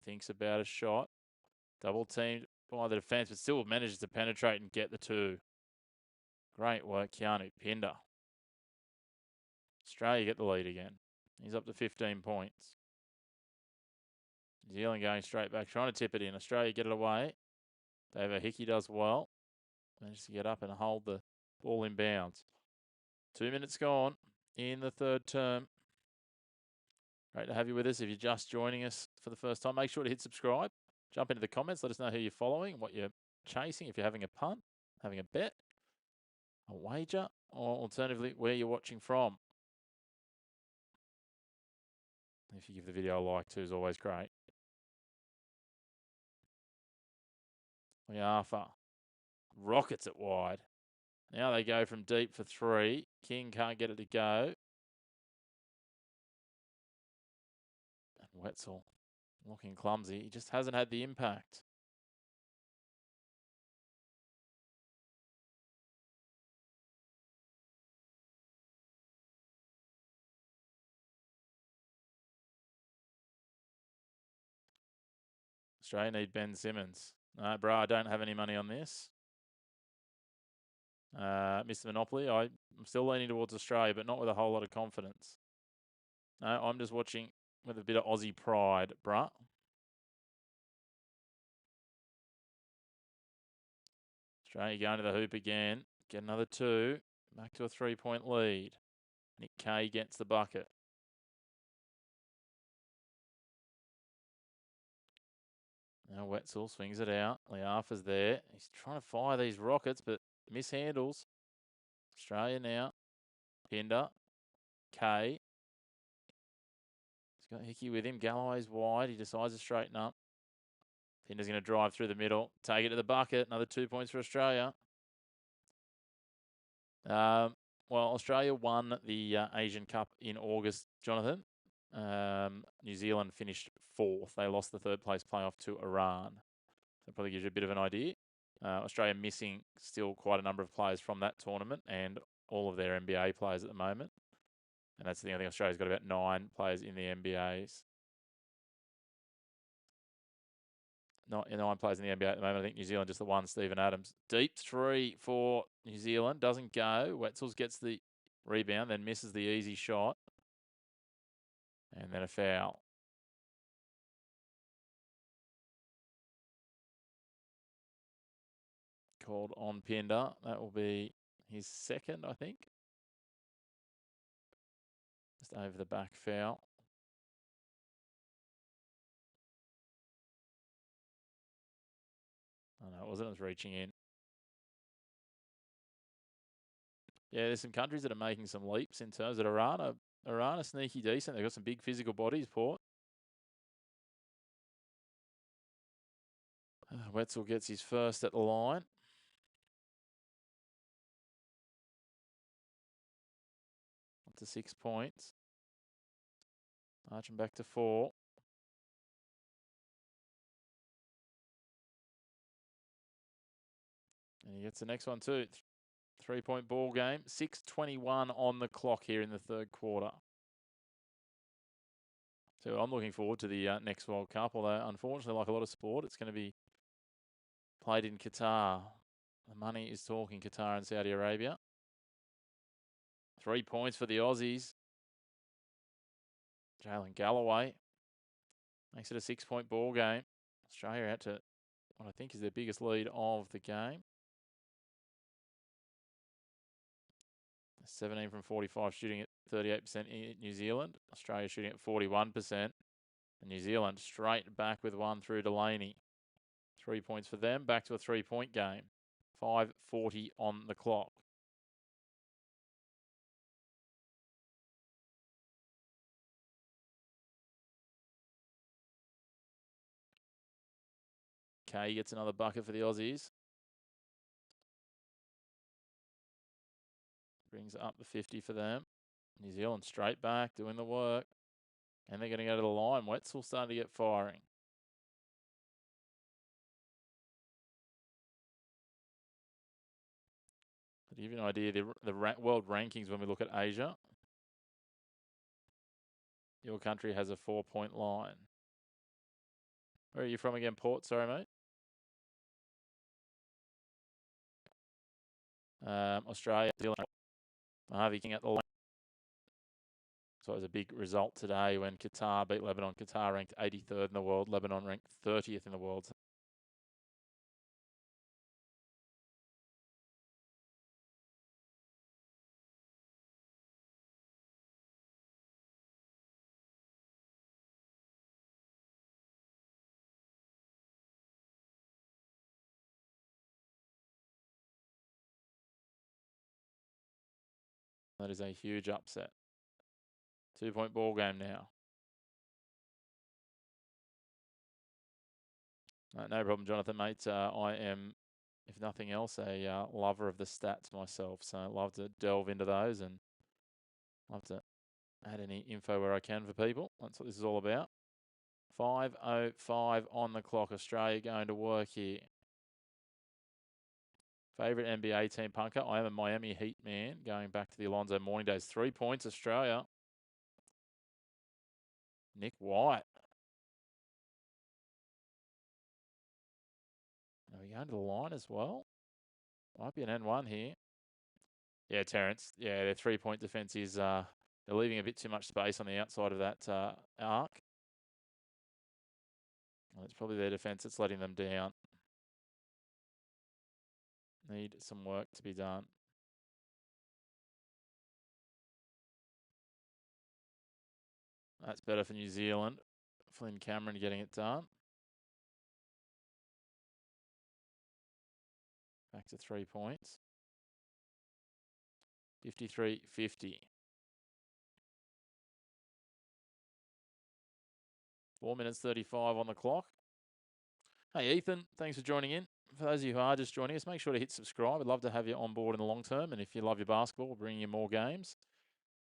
thinks about a shot. Double teamed by the defence, but still manages to penetrate and get the 2. Great work, Keanu Pinder. Australia get the lead again. He's up to 15 points. New Zealand going straight back, trying to tip it in. Australia get it away. David Hickey does well. Manages to get up and hold the ball in bounds. 2 minutes gone in the third term. Great to have you with us. If you're just joining us for the first time, make sure to hit subscribe. Jump into the comments. Let us know who you're following, what you're chasing, if you're having a punt, having a bet, a wager, or alternatively, where you're watching from. If you give the video a like too, is always great. Liafa rockets it wide. Now they go from deep for 3. King can't get it to go. And Wetzel looking clumsy. He just hasn't had the impact. Australia need Ben Simmons. No, bro, I don't have any money on this. Mr. Monopoly, I'm still leaning towards Australia, but not with a whole lot of confidence. No, I'm just watching with a bit of Aussie pride, bruh. Australia going to the hoop again. Get another 2. Back to a 3-point lead. Nick Kay gets the bucket. Now Wetzel swings it out. Liafa's there. He's trying to fire these rockets, but mishandles. Australia now. Pinder. Kay. He's got Hickey with him. Galloway's wide. He decides to straighten up. Pinder's going to drive through the middle. Take it to the bucket. Another 2 points for Australia. Well, Australia won the Asian Cup in August, Jonathan. New Zealand finished 4th. They lost the 3rd place playoff to Iran. That probably gives you a bit of an idea. Australia missing still quite a number of players from that tournament and all of their NBA players at the moment. And that's the thing. I think Australia's got about 9 players in the NBAs. 9 players in the NBA at the moment. I think New Zealand just the one, Stephen Adams. Deep 3 for New Zealand. Doesn't go. Wetzels gets the rebound, then misses the easy shot. And then a foul. Called on Pinder. That will be his 2nd, I think. Just over the back foul. Oh, no, it wasn't. It was reaching in. Yeah, there's some countries that are making some leaps in terms of Iran. Iran are sneaky decent. They've got some big physical bodies, Port. Wetzel gets his first at the line. Up to 6 points. Marching back to 4. And he gets the next one too. 3-point ball game. 6:21 on the clock here in the 3rd quarter. So I'm looking forward to the next World Cup, although unfortunately, like a lot of sport, it's going to be played in Qatar. The money is talking Qatar and Saudi Arabia. 3 points for the Aussies. Jalen Galloway makes it a 6-point ball game. Australia out to what I think is their biggest lead of the game. 17 from 45, shooting at 38% in New Zealand. Australia shooting at 41%. And New Zealand straight back with one through Delaney. 3 points for them. Back to a 3-point game. 5:40 on the clock. Kay gets another bucket for the Aussies. Brings up the 50 for them. New Zealand straight back, doing the work. And they're going to go to the line. Wetzel starting to get firing. To give you an idea, the world rankings when we look at Asia, your country has a 4-point line. Where are you from again, Port? Sorry, mate. Australia, New Zealand, Harvey King at the line. So it was a big result today when Qatar beat Lebanon. Qatar ranked 83rd in the world. Lebanon ranked 30th in the world. That is a huge upset. 2-point ball game now. No problem, Jonathan, mate. I am, if nothing else, a lover of the stats myself. So I love to delve into those and love to add any info where I can for people. That's what this is all about. 5:05 on the clock. Australia going to work here. Favourite NBA team, Punker. I am a Miami Heat man, going back to the Alonzo Mourning days. 3 points, Australia. Nick White. Are we going to the line as well? Might be an N1 here. Yeah, Terrence. Yeah, their 3-point defence is, they're leaving a bit too much space on the outside of that arc. Well, it's probably their defence that's letting them down. Need some work to be done. That's better for New Zealand. Flynn Cameron getting it done. Back to 3 points. 53-50. 4 minutes 35 on the clock. Hey, Ethan, thanks for joining in. For those of you who are just joining us, make sure to hit subscribe. I'd love to have you on board in the long term. And if you love your basketball, we'll bring you more games.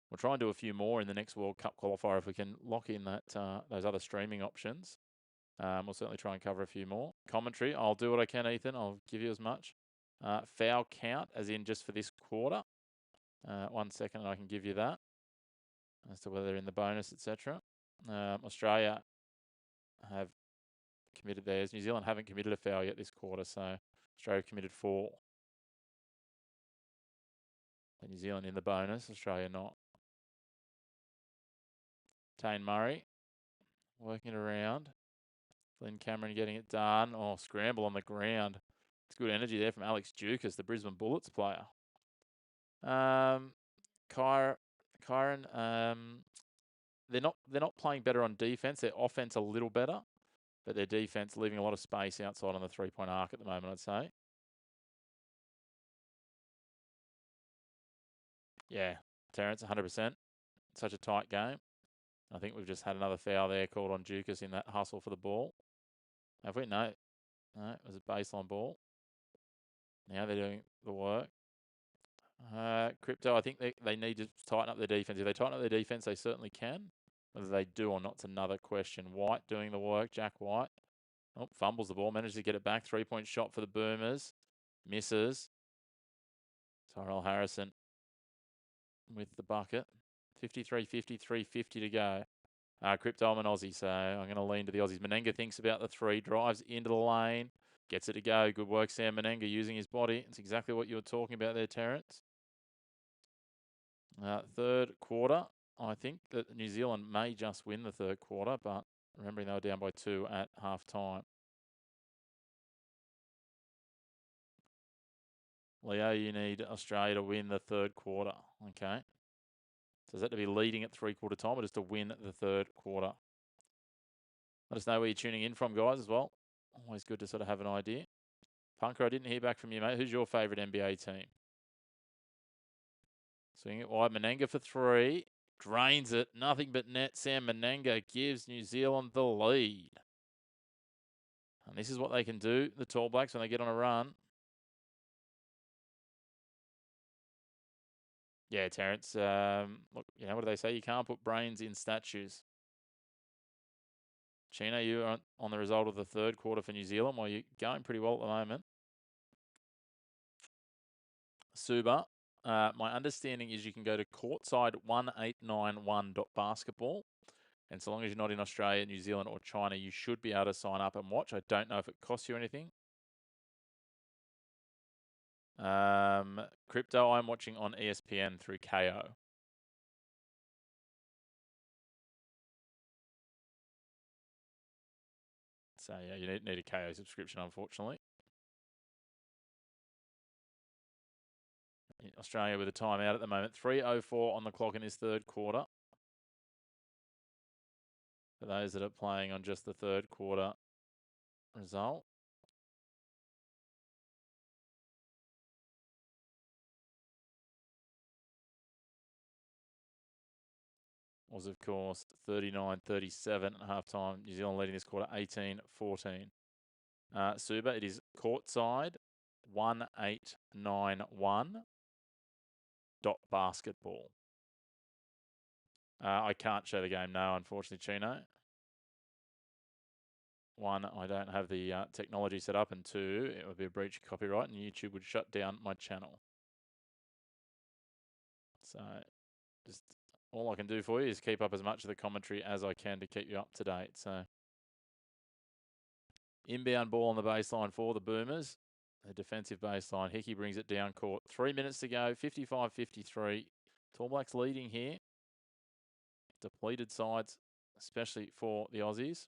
We'll try and do a few more in the next World Cup qualifier if we can lock in that those other streaming options. We'll certainly try and cover a few more. Commentary, I'll do what I can, Ethan. I'll give you as much. Foul count, as in just for this quarter. 1 second and I can give you that. As to whether they're in the bonus, etc. Australia have committed theirs. New Zealand haven't committed a foul yet this quarter, so Australia committed 4. And New Zealand in the bonus, Australia not. Tane Murray working it around. Flynn Cameron getting it done. Oh, scramble on the ground. It's good energy there from Alex Dukas, the Brisbane Bullets player. Kyron, they're not playing better on defense. Their offense a little better, but their defense leaving a lot of space outside on the 3-point arc at the moment, I'd say. Yeah, Terrence, 100%. Such a tight game. I think we've just had another foul there called on Dukas in that hustle for the ball. Have we? No. No, it was a baseline ball. Now they're doing the work. Crypto, I think they need to tighten up their defense. If they tighten up their defense, they certainly can. Whether they do or not's another question. White doing the work, Jack White. Oh, fumbles the ball, manages to get it back. 3-point shot for the Boomers. Misses. Tyrell Harrison with the bucket. 53-50, 3:50 to go. Crypto, I'm an Aussie, so I'm going to lean to the Aussies. Menenga thinks about the 3, drives into the lane, gets it to go. Good work, Sam Menenga, using his body. It's exactly what you were talking about there, Terrence. Third quarter, I think that New Zealand may just win the third quarter, but remembering they were down by 2 at half time. Leo, you need Australia to win the third quarter. Okay. So is that to be leading at 3-quarter time or just to win the third quarter? Let us know where you're tuning in from, guys, as well. Always good to sort of have an idea. Punker, I didn't hear back from you, mate. Who's your favourite NBA team? Swinging it wide. Menenga for 3. Drains it. Nothing but net. Sam Menenga gives New Zealand the lead. And this is what they can do, the Tall Blacks, when they get on a run. Yeah, Terrence. Look, you know, what do they say? You can't put brains in statues. Chino, you are on the result of the third quarter for New Zealand. Well, you're going pretty well at the moment. Suba, my understanding is you can go to courtside1891.basketball. And so long as you're not in Australia, New Zealand, or China, you should be able to sign up and watch. I don't know if it costs you anything. crypto. I'm watching on ESPN through KO. So yeah, you need a KO subscription, unfortunately. Australia with a timeout at the moment. 3:04 on the clock in this third quarter. For those that are playing on just the third quarter result. Was, of course, 39-37 at halftime. New Zealand leading this quarter 18-14. Suba, it is courtside 1891 dot basketball. I can't show the game now, unfortunately, Chino. One, I don't have the technology set up, and two, it would be a breach of copyright and YouTube would shut down my channel. So just all I can do for you is keep up as much of the commentary as I can to keep you up to date. So inbound ball on the baseline for the Boomers. The defensive baseline. Hickey brings it down court. 3 minutes to go, 55-53. Tall Blacks leading here. Depleted sides, especially for the Aussies.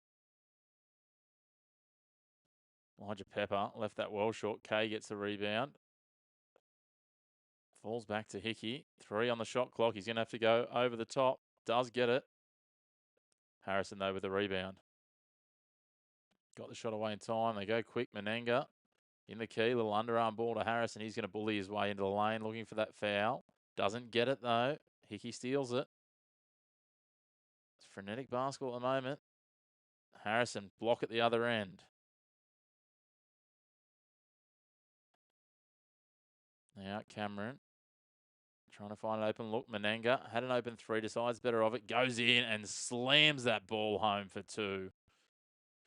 Elijah Pepper left that well short. Kay gets the rebound. Falls back to Hickey. 3 on the shot clock. He's going to have to go over the top. Does get it. Harrison, though, with the rebound. Got the shot away in time. They go quick. Menenga in the key. Little underarm ball to Harrison. He's going to bully his way into the lane looking for that foul. Doesn't get it, though. Hickey steals it. It's frenetic basketball at the moment. Harrison, block at the other end. Now Cameron. Trying to find an open look. Menenga had an open 3, decides better of it. Goes in and slams that ball home for 2.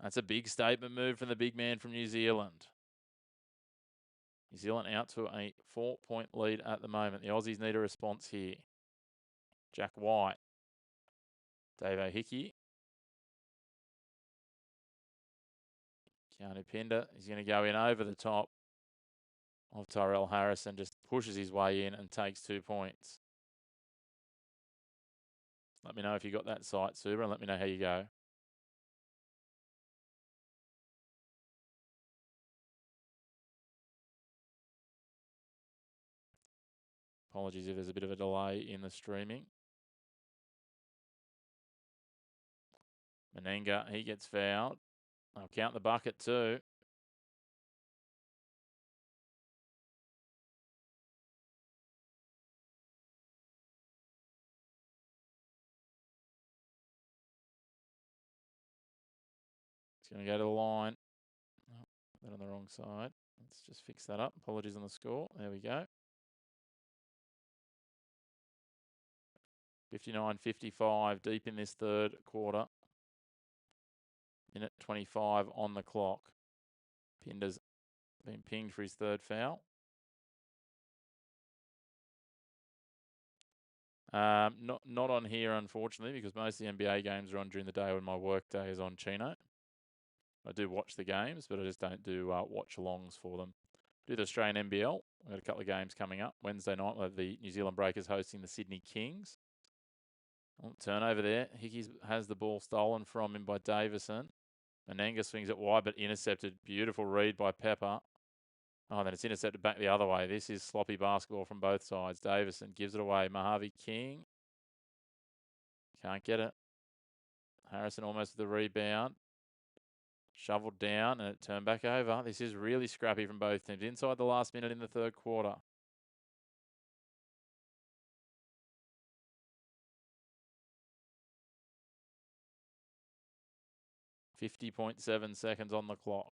That's a big statement move from the big man from New Zealand. New Zealand out to a 4-point lead at the moment. The Aussies need a response here. Jack White. Davo Hickey. Keanu Pinder. He's going to go in over the top of Tyrell Harrison. Just pushes his way in and takes 2 points. Let me know if you got that sight, Suba, and let me know how you go. Apologies if there's a bit of a delay in the streaming. Menenga, he gets fouled. I'll count the bucket too. It's going to go to the line. Oh, that on the wrong side. Let's just fix that up. Apologies on the score. There we go. 59-55 deep in this third quarter. Minute 25 on the clock. Pinder's been pinged for his third foul. Not on here, unfortunately, because most of the NBA games are on during the day when my work day is on Chino. I do watch the games, but I just don't do watch-alongs for them. Do the Australian NBL. We've got a couple of games coming up. Wednesday night, we'll have the New Zealand Breakers hosting the Sydney Kings. Oh, turnover there. Hickey has the ball stolen from him by Davison. Menenga swings it wide, but intercepted. Beautiful read by Pepper. Oh, then it's intercepted back the other way. This is sloppy basketball from both sides. Davison gives it away. Mojave King. Can't get it. Harrison almost with the rebound. Shoveled down and it turned back over. This is really scrappy from both teams. Inside the last minute in the third quarter. .7 seconds on the clock.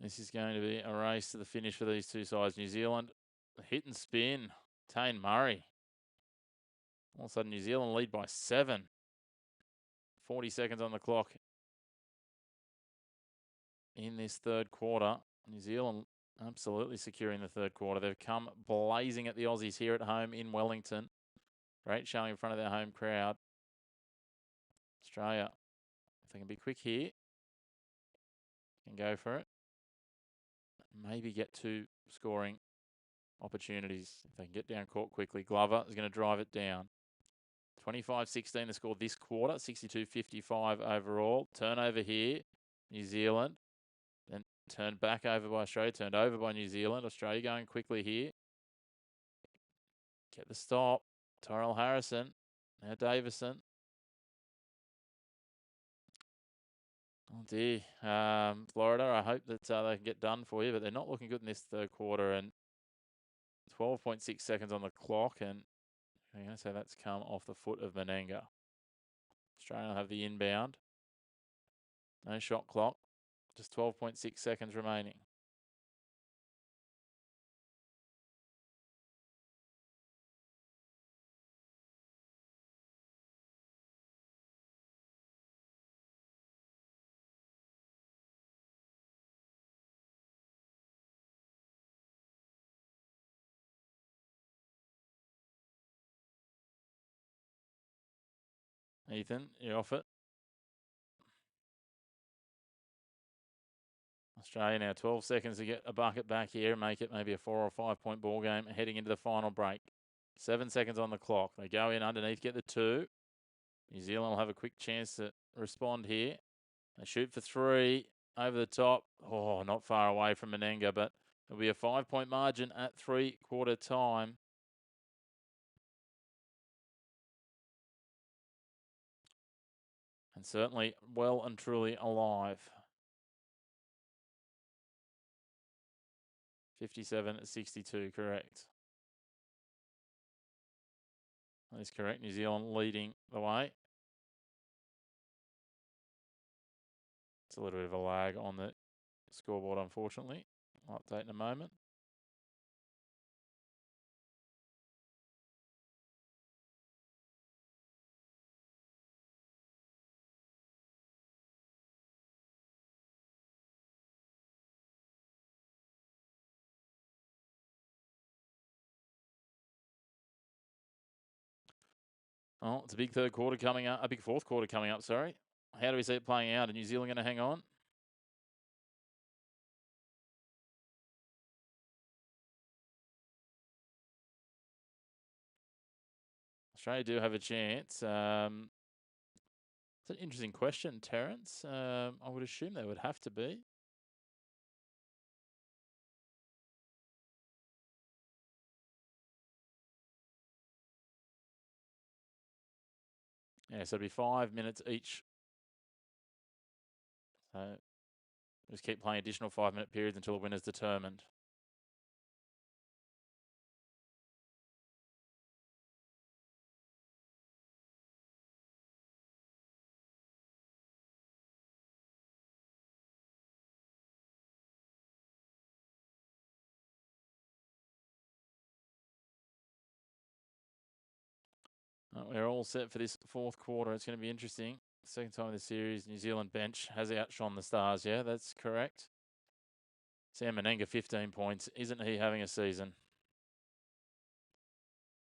This is going to be a race to the finish for these two sides. New Zealand, hit and spin. Tane Murray. All of a sudden, New Zealand lead by 7. 40 seconds on the clock in this third quarter. New Zealand Absolutely securing the third quarter. They've come blazing at the Aussies here at home in Wellington. Great showing in front of their home crowd. Australia, if they can be quick here, can go for it. Maybe get 2 scoring opportunities if they can get down court quickly. Glover is going to drive it down. 25-16 the score this quarter, 62-55 overall. Turnover here, New Zealand. Then turned back over by Australia, turned over by New Zealand. Australia going quickly here. Get the stop. Tyrell Harrison. Now Davison. Oh dear. Florida, I hope that they can get done for you, but they're not looking good in this third quarter. And 12.6 seconds on the clock, and I'm going to say that's come off the foot of Menenga. Australia will have the inbound. No shot clock. Just 12.6 seconds remaining. Ethan, you off it? Australia now 12 seconds to get a bucket back here and make it maybe a 4 or 5 point ball game heading into the final break. 7 seconds on the clock. They go in underneath, get the 2. New Zealand will have a quick chance to respond here. They shoot for 3 over the top. Oh, not far away from Menenga, but it'll be a 5 point margin at 3/4 time. And certainly well and truly alive. 57-62, correct. That is correct. New Zealand leading the way. It's a little bit of a lag on the scoreboard, unfortunately. I'll update in a moment. Oh, it's a big third quarter coming up, a big fourth quarter coming up, sorry. How do we see it playing out? Are New Zealand going to hang on? Australia do have a chance. It's an interesting question, Terence. I would assume they would have to be. Yeah, so it'll be 5 minutes each. So just keep playing additional 5-minute periods until the winner's determined. We're all set for this fourth quarter. It's going to be interesting. Second time in the series, New Zealand bench has outshone the Stars. Yeah, that's correct. Sam Menenga, 15 points. Isn't he having a season?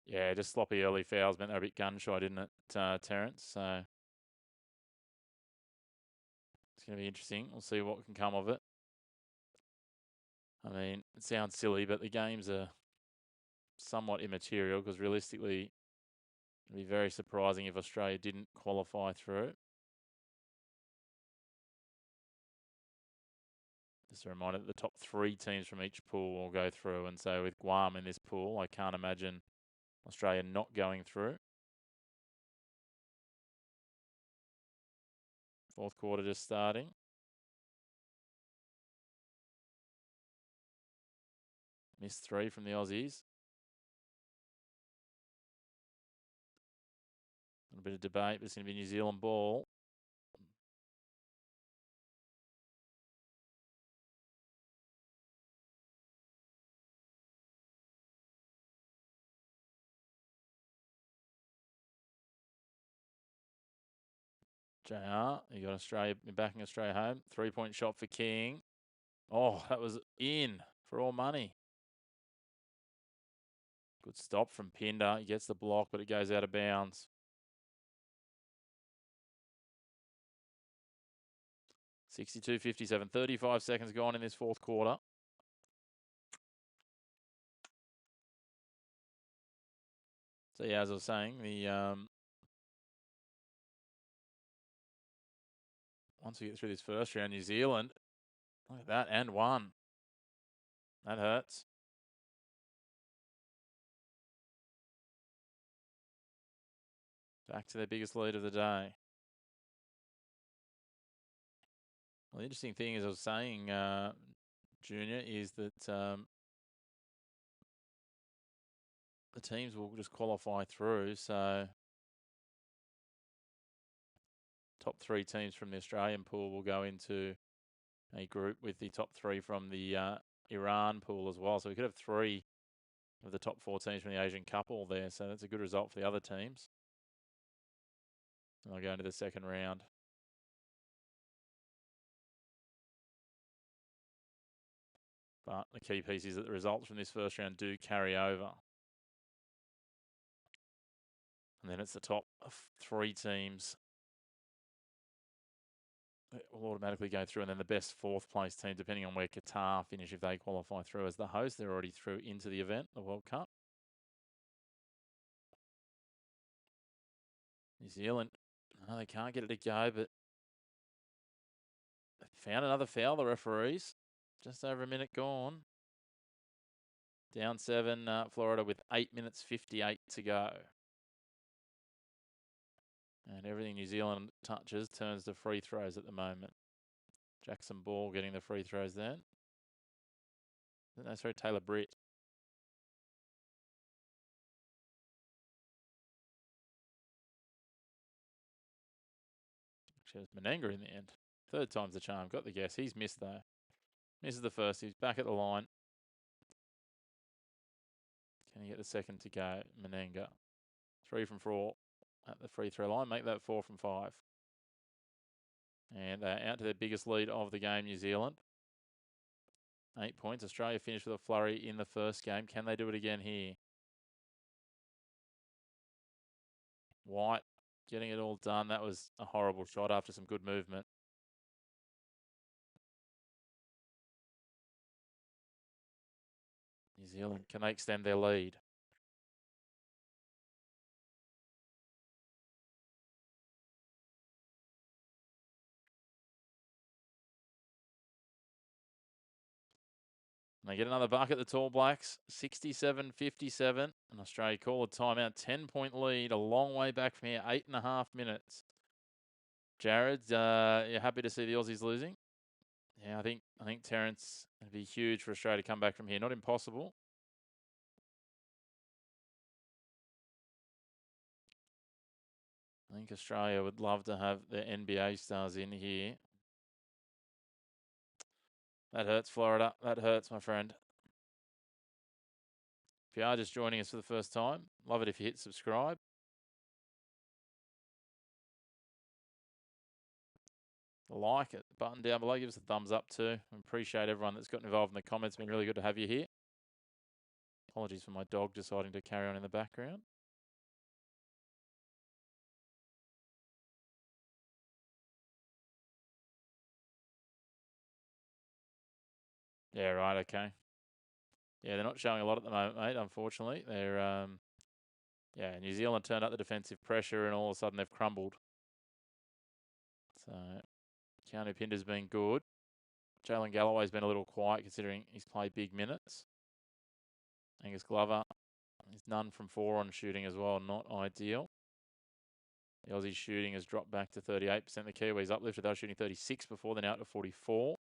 Yeah, just sloppy early fouls meant they're a bit gun shy, didn't it, Terence? So it's going to be interesting. We'll see what can come of it. I mean, it sounds silly, but the games are somewhat immaterial because realistically, it'd be very surprising if Australia didn't qualify through. Just a reminder that the top 3 teams from each pool will go through. And so with Guam in this pool, I can't imagine Australia not going through. Fourth quarter just starting. Missed 3 from the Aussies. A little bit of debate, but it's going to be New Zealand ball. JR, you got Australia backing Australia home. 3-point shot for King. Oh, that was in for all money. Good stop from Pinder. He gets the block, but it goes out of bounds. 62-57, 35 seconds gone in this fourth quarter. So yeah, as I was saying, the once we get through this first round, New Zealand, look at that, and one. That hurts. Back to their biggest lead of the day. Well, the interesting thing, as I was saying, Junior, is that the teams will just qualify through. So top three teams from the Australian pool will go into a group with the top three from the Iran pool as well. So we could have three of the top four teams from the Asian Cup all there. So that's a good result for the other teams. And they'll go into the second round. But the key piece is that the results from this first round do carry over. And then it's the top three teams that will automatically go through. And then the best fourth place team, depending on where Qatar finish, if they qualify through as the host, they're already through into the event, the World Cup. New Zealand, no, they can't get it to go, but they found another foul, the referees. Just over a minute gone. Down 7, Florida with 8 minutes 58 to go. And everything New Zealand touches turns to free throws at the moment. Jackson Ball getting the free throws then. No, sorry, Taylor Britt. Actually, it was Menenga in the end. Third time's the charm. Got the guess. He's missed though. Misses the first. He's back at the line. Can he get the second to go? Menenga. 3 from 4 at the free throw line. Make that 4 from 5. And out to their biggest lead of the game, New Zealand. 8 points. Australia finished with a flurry in the first game. Can they do it again here? White getting it all done. That was a horrible shot after some good movement. New Zealand, can they extend their lead? And they get another bucket, the Tall Blacks, 67-57. And Australia call a timeout, 10-point lead, a long way back from here, 8.5 minutes. Jared, you're happy to see the Aussies losing? Yeah, I think Terence, it'd be huge for Australia to come back from here. Not impossible. I think Australia would love to have their NBA stars in here. That hurts, Florida. That hurts, my friend. If you are just joining us for the first time, love it if you hit subscribe. Like it button down below. Give us a thumbs up too. I appreciate everyone that's gotten involved in the comments. It's been really good to have you here. Apologies for my dog deciding to carry on in the background. Yeah, right, okay. Yeah, they're not showing a lot at the moment, mate, unfortunately. They're, yeah, New Zealand turned up the defensive pressure and all of a sudden they've crumbled. So, Keanu Pinder's been good. Jalen Galloway's been a little quiet considering he's played big minutes. Angus Glover, he's none from 4 on shooting as well, not ideal. The Aussie shooting has dropped back to 38%. The Kiwis uplifted. They were shooting 36 before, then out to 44.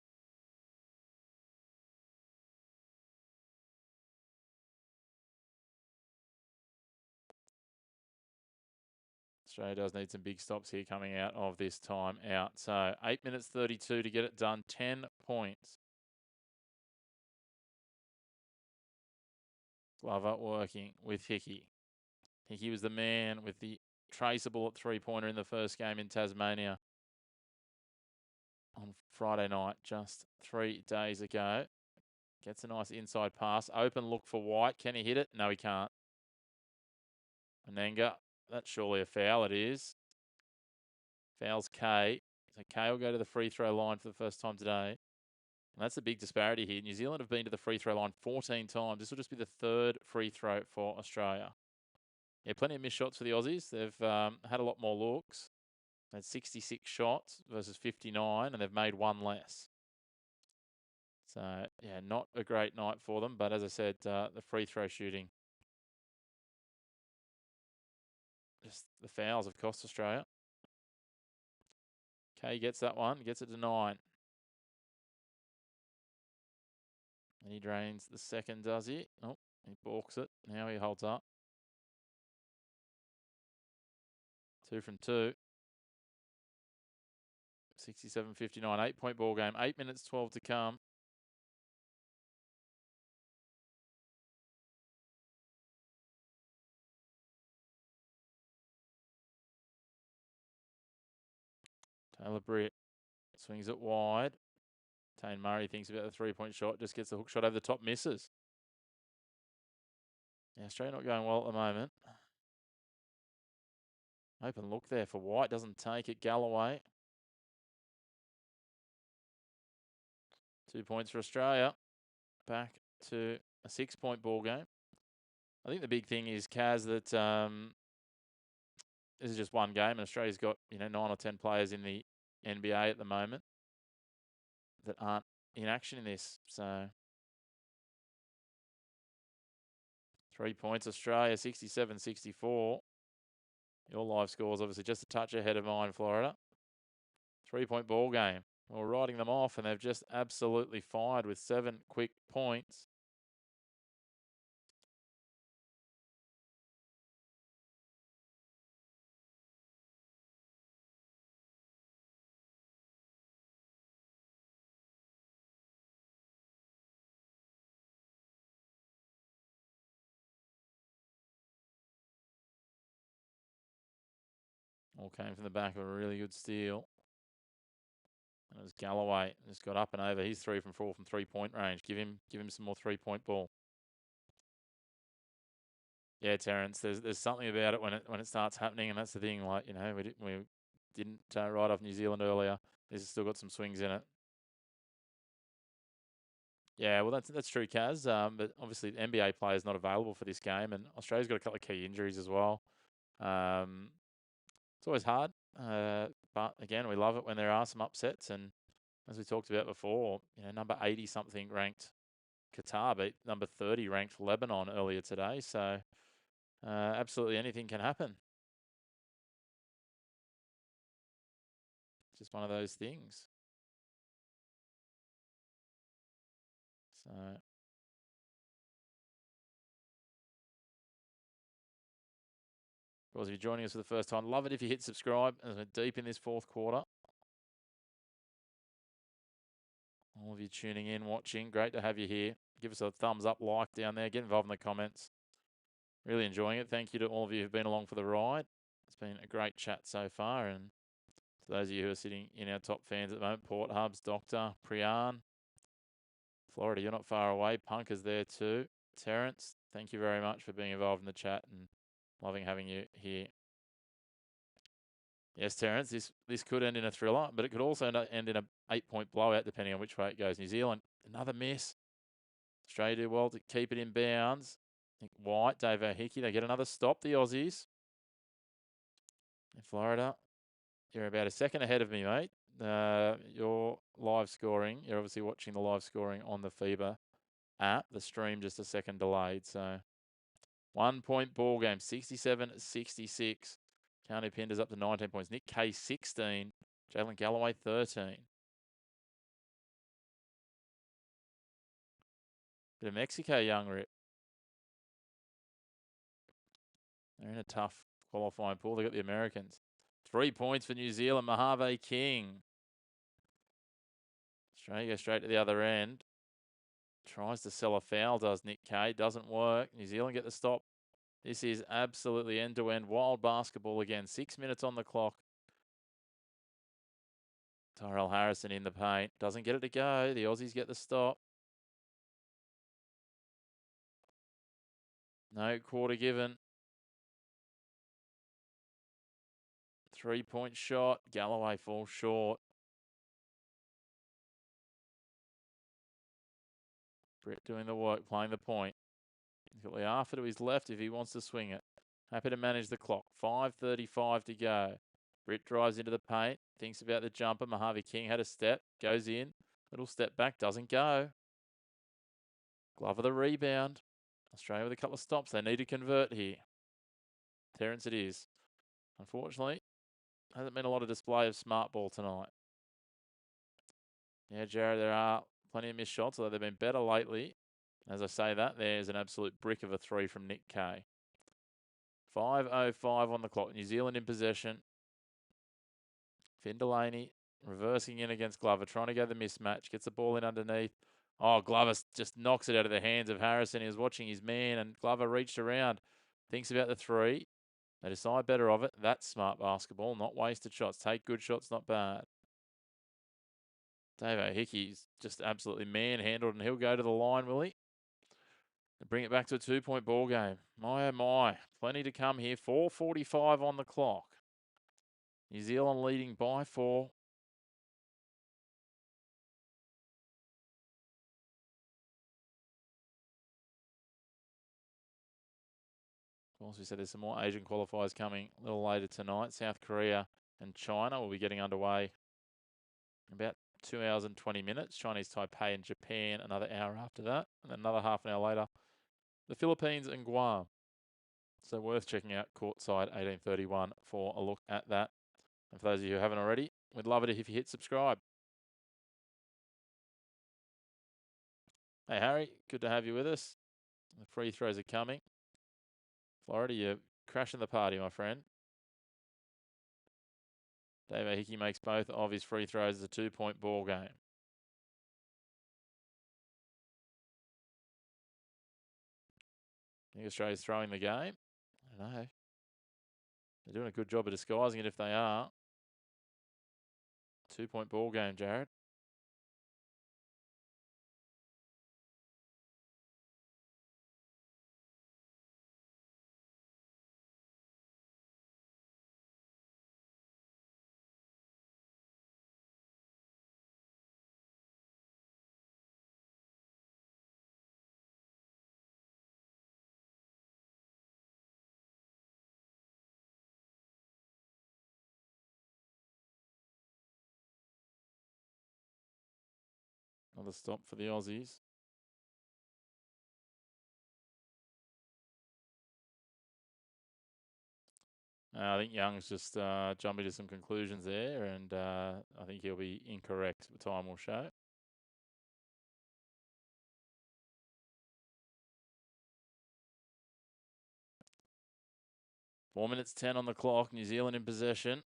Australia does need some big stops here coming out of this time out. So 8 minutes 32 to get it done. 10 points. Glover working with Hickey. Hickey was the man with the traceable three-pointer in the first game in Tasmania on Friday night, just 3 days ago. Gets a nice inside pass. Open look for White. Can he hit it? No, he can't. Ananga. That's surely a foul. It is. Fouls K. So K will go to the free throw line for the first time today. And that's a big disparity here. New Zealand have been to the free throw line 14 times. This will just be the third free throw for Australia. Yeah, plenty of missed shots for the Aussies. They've had a lot more looks. They had 66 shots versus 59, and they've made one less. So, yeah, not a great night for them. But as I said, the free throw shooting, just the fouls have cost Australia. Kay gets that one, gets it to 9. And he drains the second, does he? Oh, he balks it. Now he holds up. 2 from 2. 67-59, 8-point ball game. 8 minutes 12 to come. Taylor Britt swings it wide. Tane Murray thinks about the 3-point shot, just gets the hook shot over the top, misses. Yeah, Australia not going well at the moment. Open look there for White, doesn't take it. Galloway. 2 points for Australia. Back to a 6-point ball game. I think the big thing is, Kaz, that this is just one game, and Australia's got 9 or 10 players in the NBA at the moment that aren't in action in this. So 3 points, Australia 67-64. Your live scores obviously just a touch ahead of mine, Florida. 3-point ball game. We're riding them off, and they've just absolutely fired with 7 quick points. All came from the back of a really good steal. And it was Galloway. Just got up and over. He's 3 from 4 from 3-point range. Give him some more 3-point ball. Yeah, Terence. There's something about it when it starts happening, and that's the thing. Like, we didn't write off New Zealand earlier. This has still got some swings in it. Yeah, well, that's true, Kaz. But obviously, the NBA player is not available for this game, and Australia's got a couple of key injuries as well. It's always hard, but again, we love it when there are some upsets. And as we talked about before, number 80 something ranked Qatar beat number 30 ranked Lebanon earlier today. So absolutely anything can happen. Just one of those things. So, of course, if you're joining us for the first time, love it if you hit subscribe as we're deep in this fourth quarter. All of you tuning in, watching, great to have you here. Give us a thumbs up, like down there. Get involved in the comments. Really enjoying it. Thank you to all of you who've been along for the ride. It's been a great chat so far. And to those of you who are sitting in our top fans at the moment, Port Hubs, Doctor, Priyan, Florida, you're not far away. Punk is there too. Terence, thank you very much for being involved in the chat and loving having you here. Yes, Terence, this could end in a thriller, but it could also end in an 8-point blowout, depending on which way it goes. New Zealand, another miss. Australia do well to keep it in bounds. I think White, Dave O'Hickey, they get another stop, the Aussies. In Florida, you're about a second ahead of me, mate. Your live scoring, you're obviously watching the live scoring on the FIBA app. The stream just a second delayed. So 1-point ball game, 67-66. County Pinder's up to 19 points. Nick Kay, 16. Jalen Galloway, 13. Bit of Mexico, young Rip. They're in a tough qualifying pool. They got the Americans. 3 points for New Zealand. Mojave King. Australia go straight to the other end. Tries to sell a foul, does Nick Kay. Doesn't work. New Zealand get the stop. This is absolutely end-to-end wild basketball again. 6 minutes on the clock. Tyrell Harrison in the paint. Doesn't get it to go. The Aussies get the stop. No quarter given. 3-point shot. Galloway falls short. Britt doing the work, playing the point. He's got Liafa to his left if he wants to swing it. Happy to manage the clock. 5:35 to go. Britt drives into the paint. Thinks about the jumper. Mojave King had a step. Goes in. Little step back. Doesn't go. Glover the rebound. Australia with a couple of stops. They need to convert here. Terrence it is. Unfortunately, hasn't been a lot of display of smart ball tonight. Yeah, Jared, there are plenty of missed shots, although they've been better lately. As I say that, there's an absolute brick of a three from Nick Kay. 5:05 on the clock. New Zealand in possession. Finn Delaney reversing in against Glover, trying to go the mismatch. Gets the ball in underneath. Oh, Glover just knocks it out of the hands of Harrison. He was watching his man, and Glover reached around. Thinks about the three. They decide better of it. That's smart basketball, not wasted shots. Take good shots, not bad. Dave O'Hickey's just absolutely manhandled, and he'll go to the line, will he? Bring it back to a 2-point ball game. My, oh my. Plenty to come here. 4:45 on the clock. New Zealand leading by 4. Of course, we said there's some more Asian qualifiers coming a little later tonight. South Korea and China will be getting underway in about 2 hours and 20 minutes. Chinese Taipei and Japan another hour after that. And then another half an hour later, the Philippines and Guam. So worth checking out courtside 1831 for a look at that. And for those of you who haven't already, we'd love it if you hit subscribe. Hey, Harry, good to have you with us. The free throws are coming. Florida, you're crashing the party, my friend. Dave Hickey makes both of his free throws as a 2-point ball game. I think Australia's throwing the game. I don't know. They're doing a good job of disguising it if they are. 2-point ball game, Jared. Another stop for the Aussies. I think Young's just jumping to some conclusions there, and I think he'll be incorrect. Time will show. Four minutes 10 on the clock. New Zealand in possession.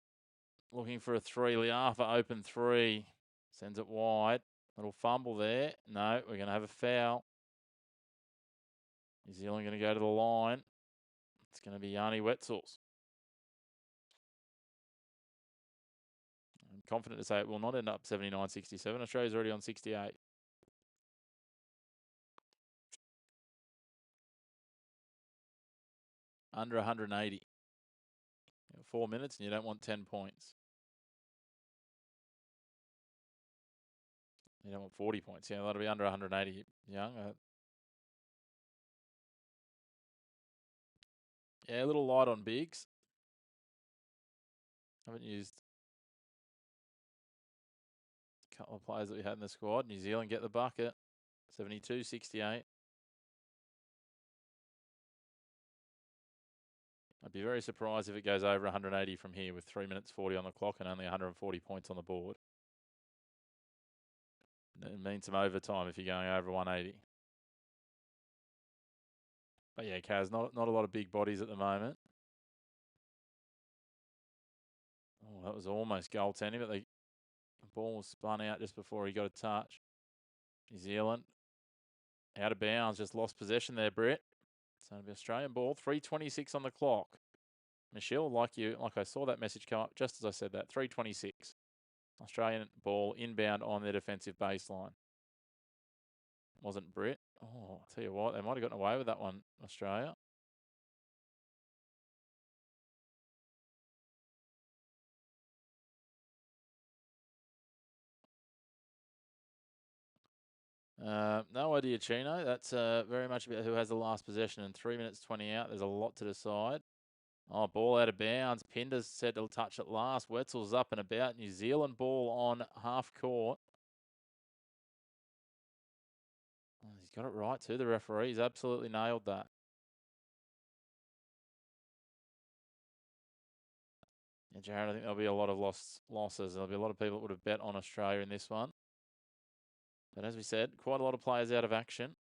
Looking for a three. Liafa open three. Sends it wide. Little fumble there. No, we're going to have a foul. New Zealand going to go to the line. It's going to be Yanni Wetzels. I'm confident to say it will not end up 79-67. Australia's already on 68. Under 180. 4 minutes and you don't want 10 points. You don't want 40 points. Yeah, that'll be under 180. Young. Yeah, a little light on bigs. Haven't used a couple of players that we had in the squad. New Zealand get the bucket. 72-68. I'd be very surprised if it goes over 180 from here with 3 minutes 40 on the clock and only 140 points on the board. It means some overtime if you're going over 180. But yeah, Kaz, not a lot of big bodies at the moment. Oh, that was almost goaltending, but the ball was spun out just before he got a touch. New Zealand out of bounds, just lost possession there, Brett. It's going to be Australian ball. 3:26 on the clock. Michelle, like I saw that message come up just as I said that. 3:26. Australian ball inbound on their defensive baseline. Wasn't Brett. Oh, I'll tell you what, they might have gotten away with that one, Australia. No idea, Chino. That's very much about who has the last possession. And 3 minutes 20 out. There's a lot to decide. Oh, ball out of bounds. Pinder's said he'll touch it last. Wetzel's up and about. New Zealand ball on half court. Oh, he's got it right too, the referee. He's absolutely nailed that. Yeah, Jared, I think there'll be a lot of losses. There'll be a lot of people that would have bet on Australia in this one. But as we said, quite a lot of players out of action.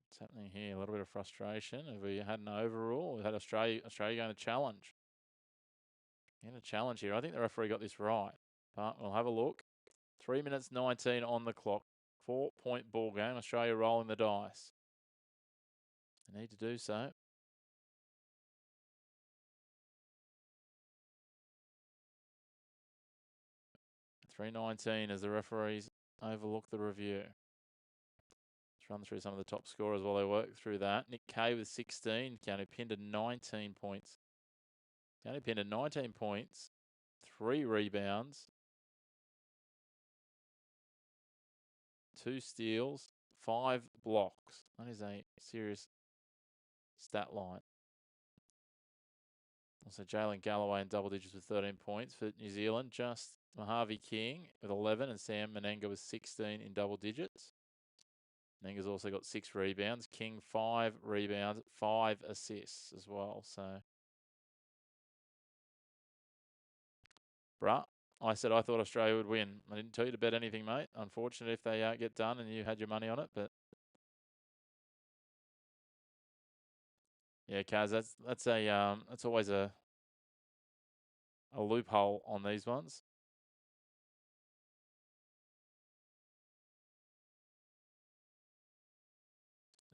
What's happening here? A little bit of frustration. Have we had an overrule? We've had Australia going to challenge. In a challenge here. I think the referee got this right. But we'll have a look. 3 minutes 19 on the clock. 4-point ball game. Australia rolling the dice. They need to do so. 3:19 as the referees overlook the review. Let's run through some of the top scorers while they work through that. Nick Kay with 16. County Pinder 19 points. County Pinder 19 points. 3 rebounds. 2 steals. 5 blocks. That is a serious stat line. Also, Jalen Galloway in double digits with 13 points for New Zealand. Just Mojave King with 11 and Sam Menenga with 16 in double digits. Menenga's also got 6 rebounds. King 5 rebounds, 5 assists as well. So, bruh, I said I thought Australia would win. I didn't tell you to bet anything, mate. Unfortunately, if they get done and you had your money on it, but yeah, Kaz, that's always a loophole on these ones.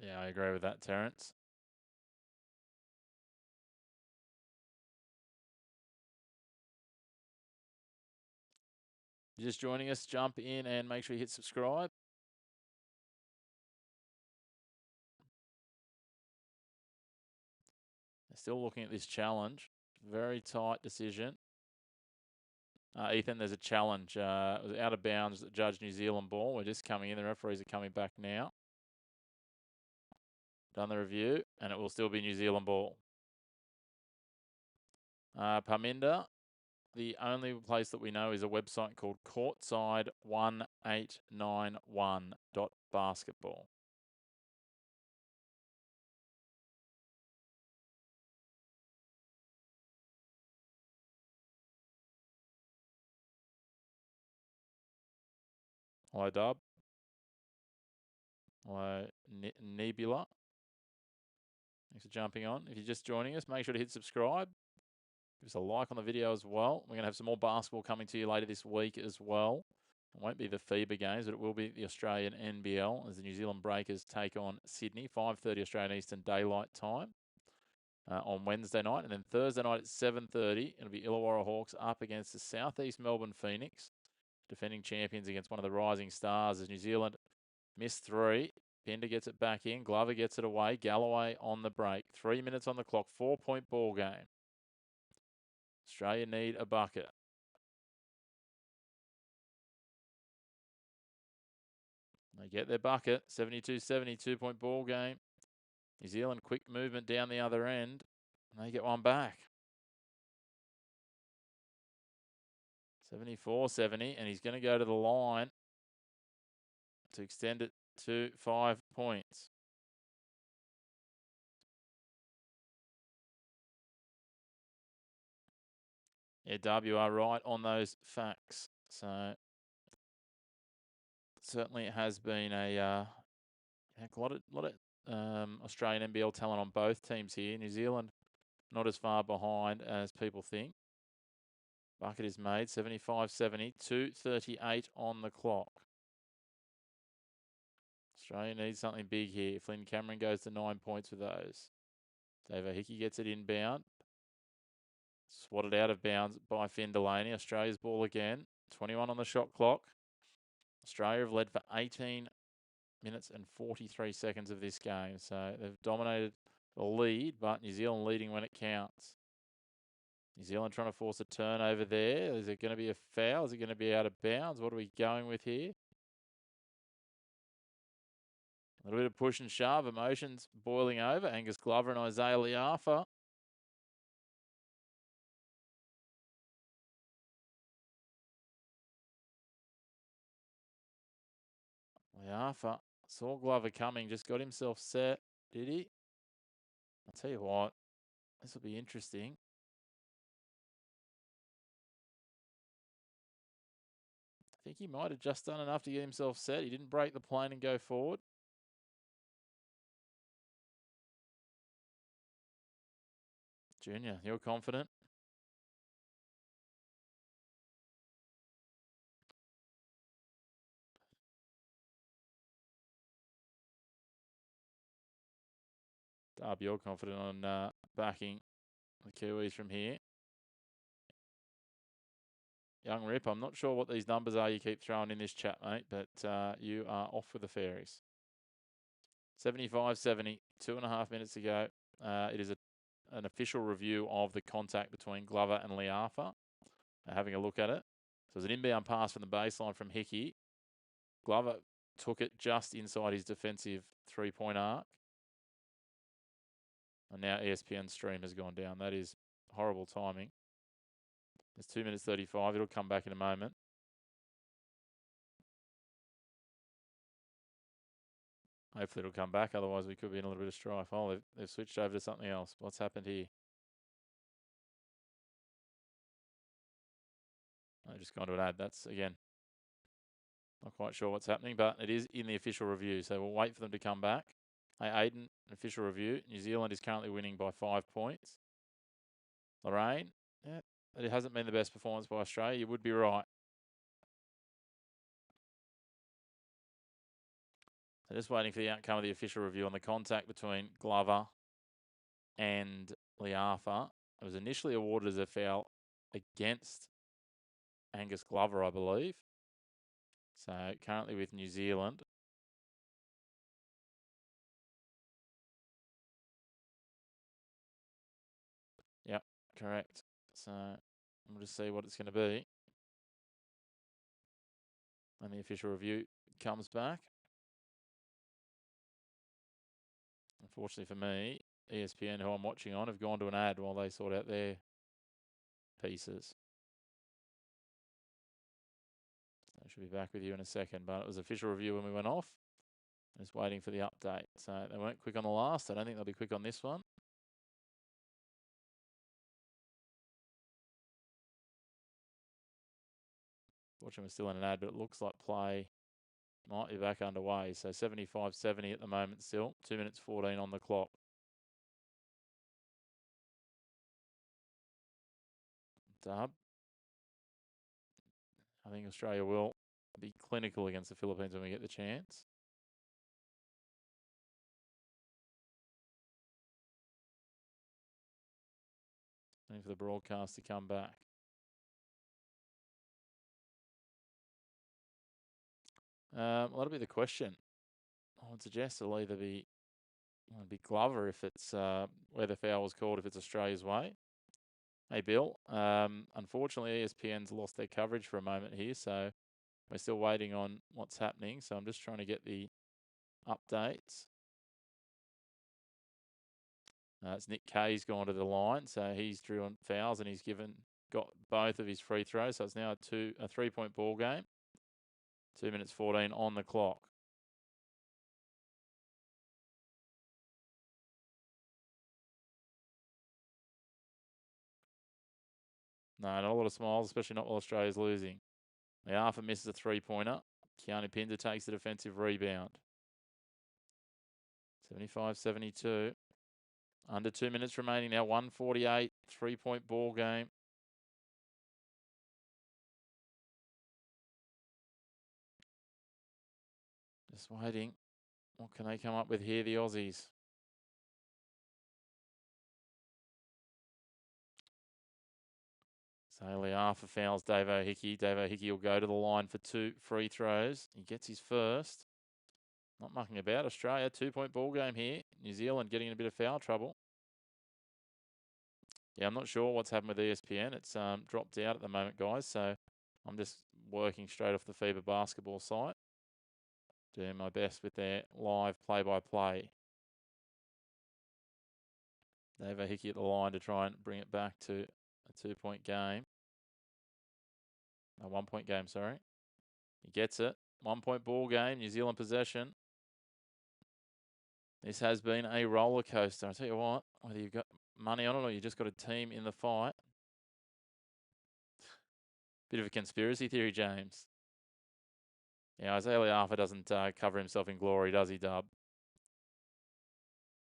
Yeah, I agree with that, Terence. You're just joining us, jump in and make sure you hit subscribe. They're still looking at this challenge. Very tight decision. Ethan, there's a challenge. It was out of bounds that judge New Zealand ball. We're just coming in. The referees are coming back now. Done the review, and it will still be New Zealand ball. Parminder, the only place that we know is a website called courtside1891.basketball. Hello, Dub. Hello, Nebula. Thanks for jumping on. If you're just joining us, make sure to hit subscribe. Give us a like on the video as well. We're going to have some more basketball coming to you later this week as well. It won't be the FIBA games, but it will be the Australian NBL as the New Zealand Breakers take on Sydney, 5:30 Australian Eastern Daylight Time on Wednesday night. And then Thursday night at 7:30, it'll be Illawarra Hawks up against the Southeast Melbourne Phoenix, defending champions against one of the rising stars as New Zealand missed 3. Pinder gets it back in. Glover gets it away. Galloway on the break. 3 minutes on the clock. 4-point ball game. Australia need a bucket. They get their bucket. 72-70, 2-point ball game. New Zealand quick movement down the other end. And they get one back. 74-70, and he's going to go to the line to extend it to 5 points. Yeah, W are right on those facts. So certainly it has been a lot of Australian NBL talent on both teams here. New Zealand not as far behind as people think. Bucket is made, 75-70, 2:38 on the clock. Australia needs something big here. Flynn Cameron goes to 9 points with those. Dave Hickey gets it inbound. Swatted out of bounds by Finn Delaney. Australia's ball again. 21 on the shot clock. Australia have led for 18 minutes and 43 seconds of this game. So they've dominated the lead, but New Zealand leading when it counts. New Zealand trying to force a turnover there. Is it going to be a foul? Is it going to be out of bounds? What are we going with here? A little bit of push and shove. Emotions boiling over. Angus Glover and Isaiah Liafa. Liafa saw Glover coming. Just got himself set. Did he? I'll tell you what. This will be interesting. I think he might have just done enough to get himself set. He didn't break the plane and go forward. Junior, you're confident? Darb, you're confident on backing the Kiwis from here. Young Rip, I'm not sure what these numbers are you keep throwing in this chat, mate, but you are off with the fairies. 75-70, 2.5 minutes to go. It is an official review of the contact between Glover and Liafa. Having a look at it. So it was an inbound pass from the baseline from Hickey. Glover took it just inside his defensive three-point arc. And now ESPN stream has gone down. That is horrible timing. It's 2 minutes 35. It'll come back in a moment. Hopefully it'll come back. Otherwise we could be in a little bit of strife. Oh, they've switched over to something else. What's happened here? They've just gone to an ad. That's, again, not quite sure what's happening, but it is in the official review. So we'll wait for them to come back. Hey, Aiden, official review. New Zealand is currently winning by 5 points. Lorraine, yeah, it hasn't been the best performance by Australia. You would be right. So just waiting for the outcome of the official review on the contact between Glover and Liafa. It was initially awarded as a foul against Angus Glover, I believe. So currently with New Zealand. Yep, correct. So we'll just see what it's going to be. And the official review comes back. Unfortunately for me, ESPN, who I'm watching on, have gone to an ad while they sort out their pieces. I should be back with you in a second, but it was official review when we went off. Just waiting for the update. So they weren't quick on the last. I don't think they'll be quick on this one. Fortunately, we're still in an ad, but it looks like play might be back underway. So 75-70 at the moment still. 2 minutes 14 on the clock. Dub. I think Australia will be clinical against the Philippines when we get the chance. Waiting for the broadcast to come back. Well, that'll be the question. I would suggest it'll either be Glover if it's where the foul was called, if it's Australia's way. Hey, Bill. Unfortunately, ESPN's lost their coverage for a moment here, so we're still waiting on what's happening. So I'm just trying to get the updates. It's Nick Kay's gone to the line, so he's drew on fouls and he's got both of his free throws. So it's now a 3-point ball game. 2 minutes 14 on the clock. No, not a lot of smiles, especially not while Australia's losing. Liafa misses a 3-pointer. Keanu Pinter takes the defensive rebound. 75-72. Under 2 minutes remaining now. 148. 3-point ball game. Just waiting. What can they come up with here, the Aussies? So Liafa fouls Davo Hickey. Davo Hickey will go to the line for 2 free throws. He gets his first. Not mucking about. Australia, 2-point ball game here. New Zealand getting in a bit of foul trouble. Yeah, I'm not sure what's happened with ESPN. It's dropped out at the moment, guys. So I'm just working straight off the FIBA basketball site, doing my best with their live play-by-play. Dave Hickey at the line to try and bring it back to a 2-point game. A 1-point game, sorry. He gets it. 1-point ball game, New Zealand possession. This has been a roller coaster. I tell you what, whether you've got money on it or you just got a team in the fight. Bit of a conspiracy theory, James. Yeah, Isaiah Le'afa doesn't cover himself in glory, does he, Dub?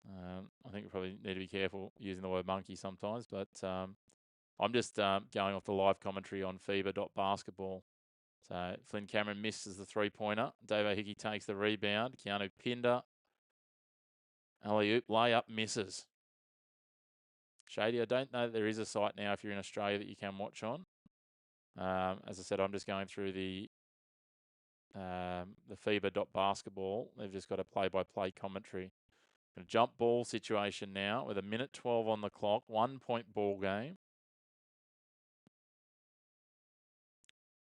I think we probably need to be careful using the word monkey sometimes, but I'm just going off the live commentary on FIBA.basketball. So Flynn Cameron misses the three-pointer. Dave Hickey takes the rebound. Keanu Pinder. Alley-oop, layup, misses. Shady, I don't know that there is a site now if you're in Australia that you can watch on. As I said, I'm just going through the FIBA.basketball. They've just got a play-by-play commentary. A jump ball situation now with 1:12 on the clock. 1-point ball game.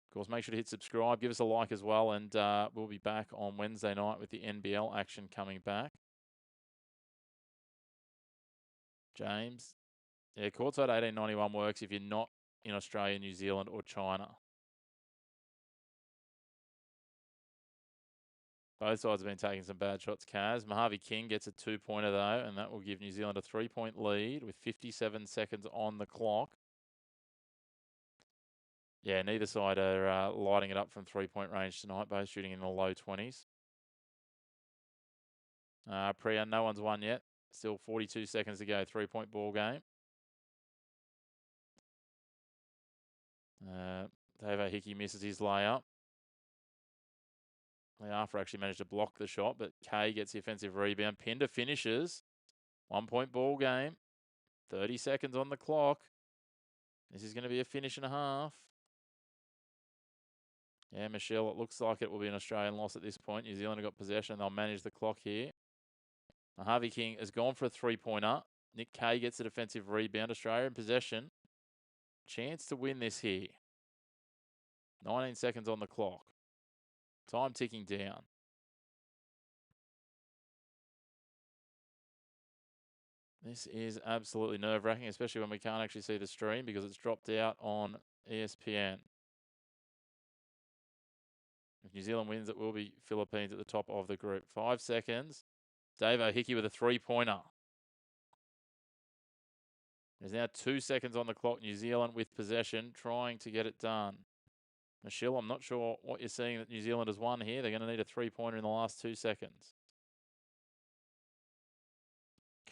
Of course, make sure to hit subscribe. Give us a like as well. And we'll be back on Wednesday night with the NBL action coming back. James. Yeah, courtside 1891 works if you're not in Australia, New Zealand, or China. Both sides have been taking some bad shots, Kaz. Mojave King gets a 2-pointer, though, and that will give New Zealand a 3-point lead with 57 seconds on the clock. Yeah, neither side are lighting it up from 3-point range tonight, both shooting in the low 20s. Priya, no one's won yet. Still 42 seconds to go, 3-point ball game. Dave Hickey misses his layup. Le'afa actually managed to block the shot, but Kay gets the offensive rebound. Pinder finishes. 1-point ball game. 30 seconds on the clock. This is going to be a finish and a half. Yeah, Michelle, it looks like it will be an Australian loss at this point. New Zealand have got possession. They'll manage the clock here. Harvey King has gone for a 3-pointer. Nick Kay gets a defensive rebound. Australia in possession. Chance to win this here. 19 seconds on the clock. Time ticking down. This is absolutely nerve-wracking, especially when we can't actually see the stream because it's dropped out on ESPN. If New Zealand wins, it will be Philippines at the top of the group. 5 seconds. Dave Hickey with a 3-pointer. There's now 2 seconds on the clock. New Zealand with possession, trying to get it done. Michelle, I'm not sure what you're seeing that New Zealand has won here. They're going to need a 3-pointer in the last 2 seconds.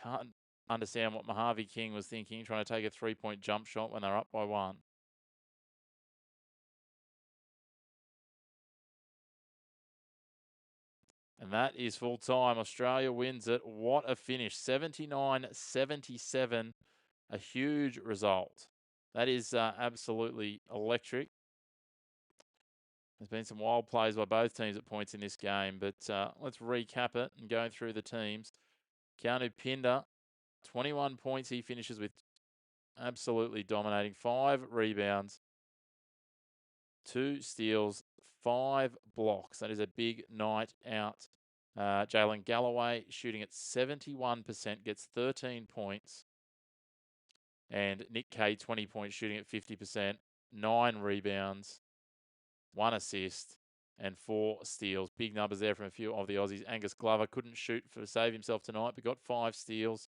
Can't understand what Mojave King was thinking, trying to take a 3-point jump shot when they're up by 1. And that is full time. Australia wins it. What a finish. 79-77. A huge result. That is absolutely electric. There's been some wild plays by both teams at points in this game, but let's recap it and go through the teams. Keanu Pinder, 21 points he finishes with, absolutely dominating. 5 rebounds, 2 steals, 5 blocks. That is a big night out. Jalen Galloway shooting at 71%, gets 13 points. And Nick Kay, 20 points, shooting at 50%, 9 rebounds, 1 assist, and 4 steals. Big numbers there from a few of the Aussies. Angus Glover couldn't shoot to save himself tonight, but got 5 steals.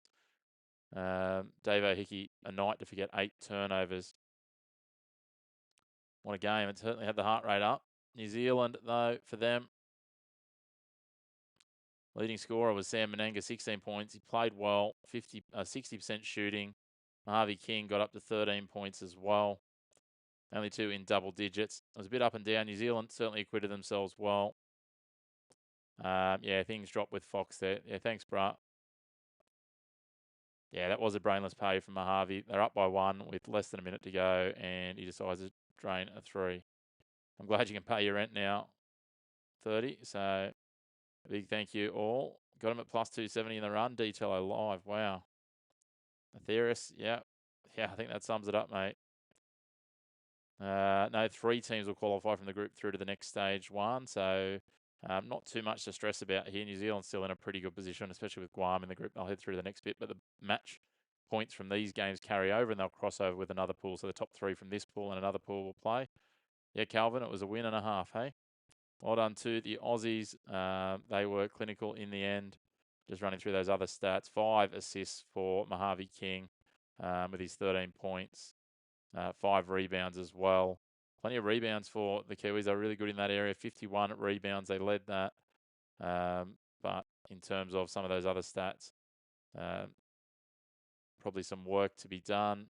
Dave Hickey, a night to forget, 8 turnovers. What a game. It certainly had the heart rate up. New Zealand, though, for them, leading scorer was Sam Menenga, 16 points. He played well, 60% shooting. Harvey King got up to 13 points as well. Only 2 in double digits. It was a bit up and down. New Zealand certainly acquitted themselves well. Yeah, things dropped with Fox there. Yeah, thanks, bruh. Yeah, that was a brainless pay from Mojave. They're up by 1 with less than a minute to go, and he decides to drain a 3. I'm glad you can pay your rent now, 30. So, a big thank you all. Got him at plus 270 in the run. Detail live. Wow. Atheris, yeah. Yeah, I think that sums it up, mate. No, 3 teams will qualify from the group through to the next stage 1. So not too much to stress about here. New Zealand's still in a pretty good position, especially with Guam in the group. I'll head through to the next bit. But the match points from these games carry over and they'll cross over with another pool. So the top 3 from this pool and another pool will play. Yeah, Calvin, it was a win and a half, hey? Well done to the Aussies. They were clinical in the end. Just running through those other stats. 5 assists for Mojave King with his 13 points. 5 rebounds as well. Plenty of rebounds for the Kiwis. They're really good in that area. 51 rebounds. They led that. But in terms of some of those other stats, probably some work to be done.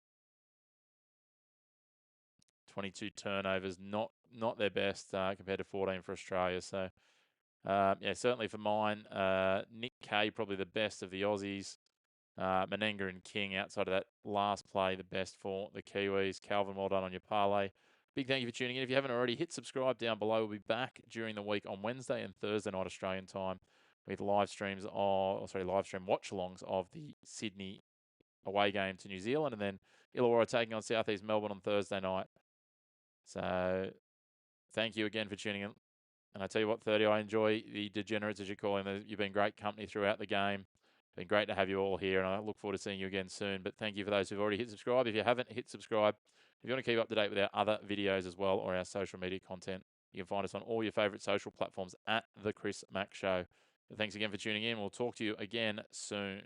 22 turnovers, not their best compared to 14 for Australia. So, yeah, certainly for mine, Nick Kay, probably the best of the Aussies. Menenga and King outside of that last play, the best for the Kiwis. Calvin, well done on your parlay. Big thank you for tuning in. If you haven't already, hit subscribe down below. We'll be back during the week on Wednesday and Thursday night Australian time with live stream watch-alongs of the Sydney away game to New Zealand, and then Illawarra taking on Southeast Melbourne on Thursday night. So thank you again for tuning in. And I tell you what, 30, I enjoy the degenerates, as you call them. You've been great company throughout the game. Been great to have you all here, and I look forward to seeing you again soon. But thank you for those who've already hit subscribe. If you haven't, hit subscribe. If you want to keep up to date with our other videos as well or our social media content, you can find us on all your favourite social platforms at The Chris Mack Show. But thanks again for tuning in. We'll talk to you again soon.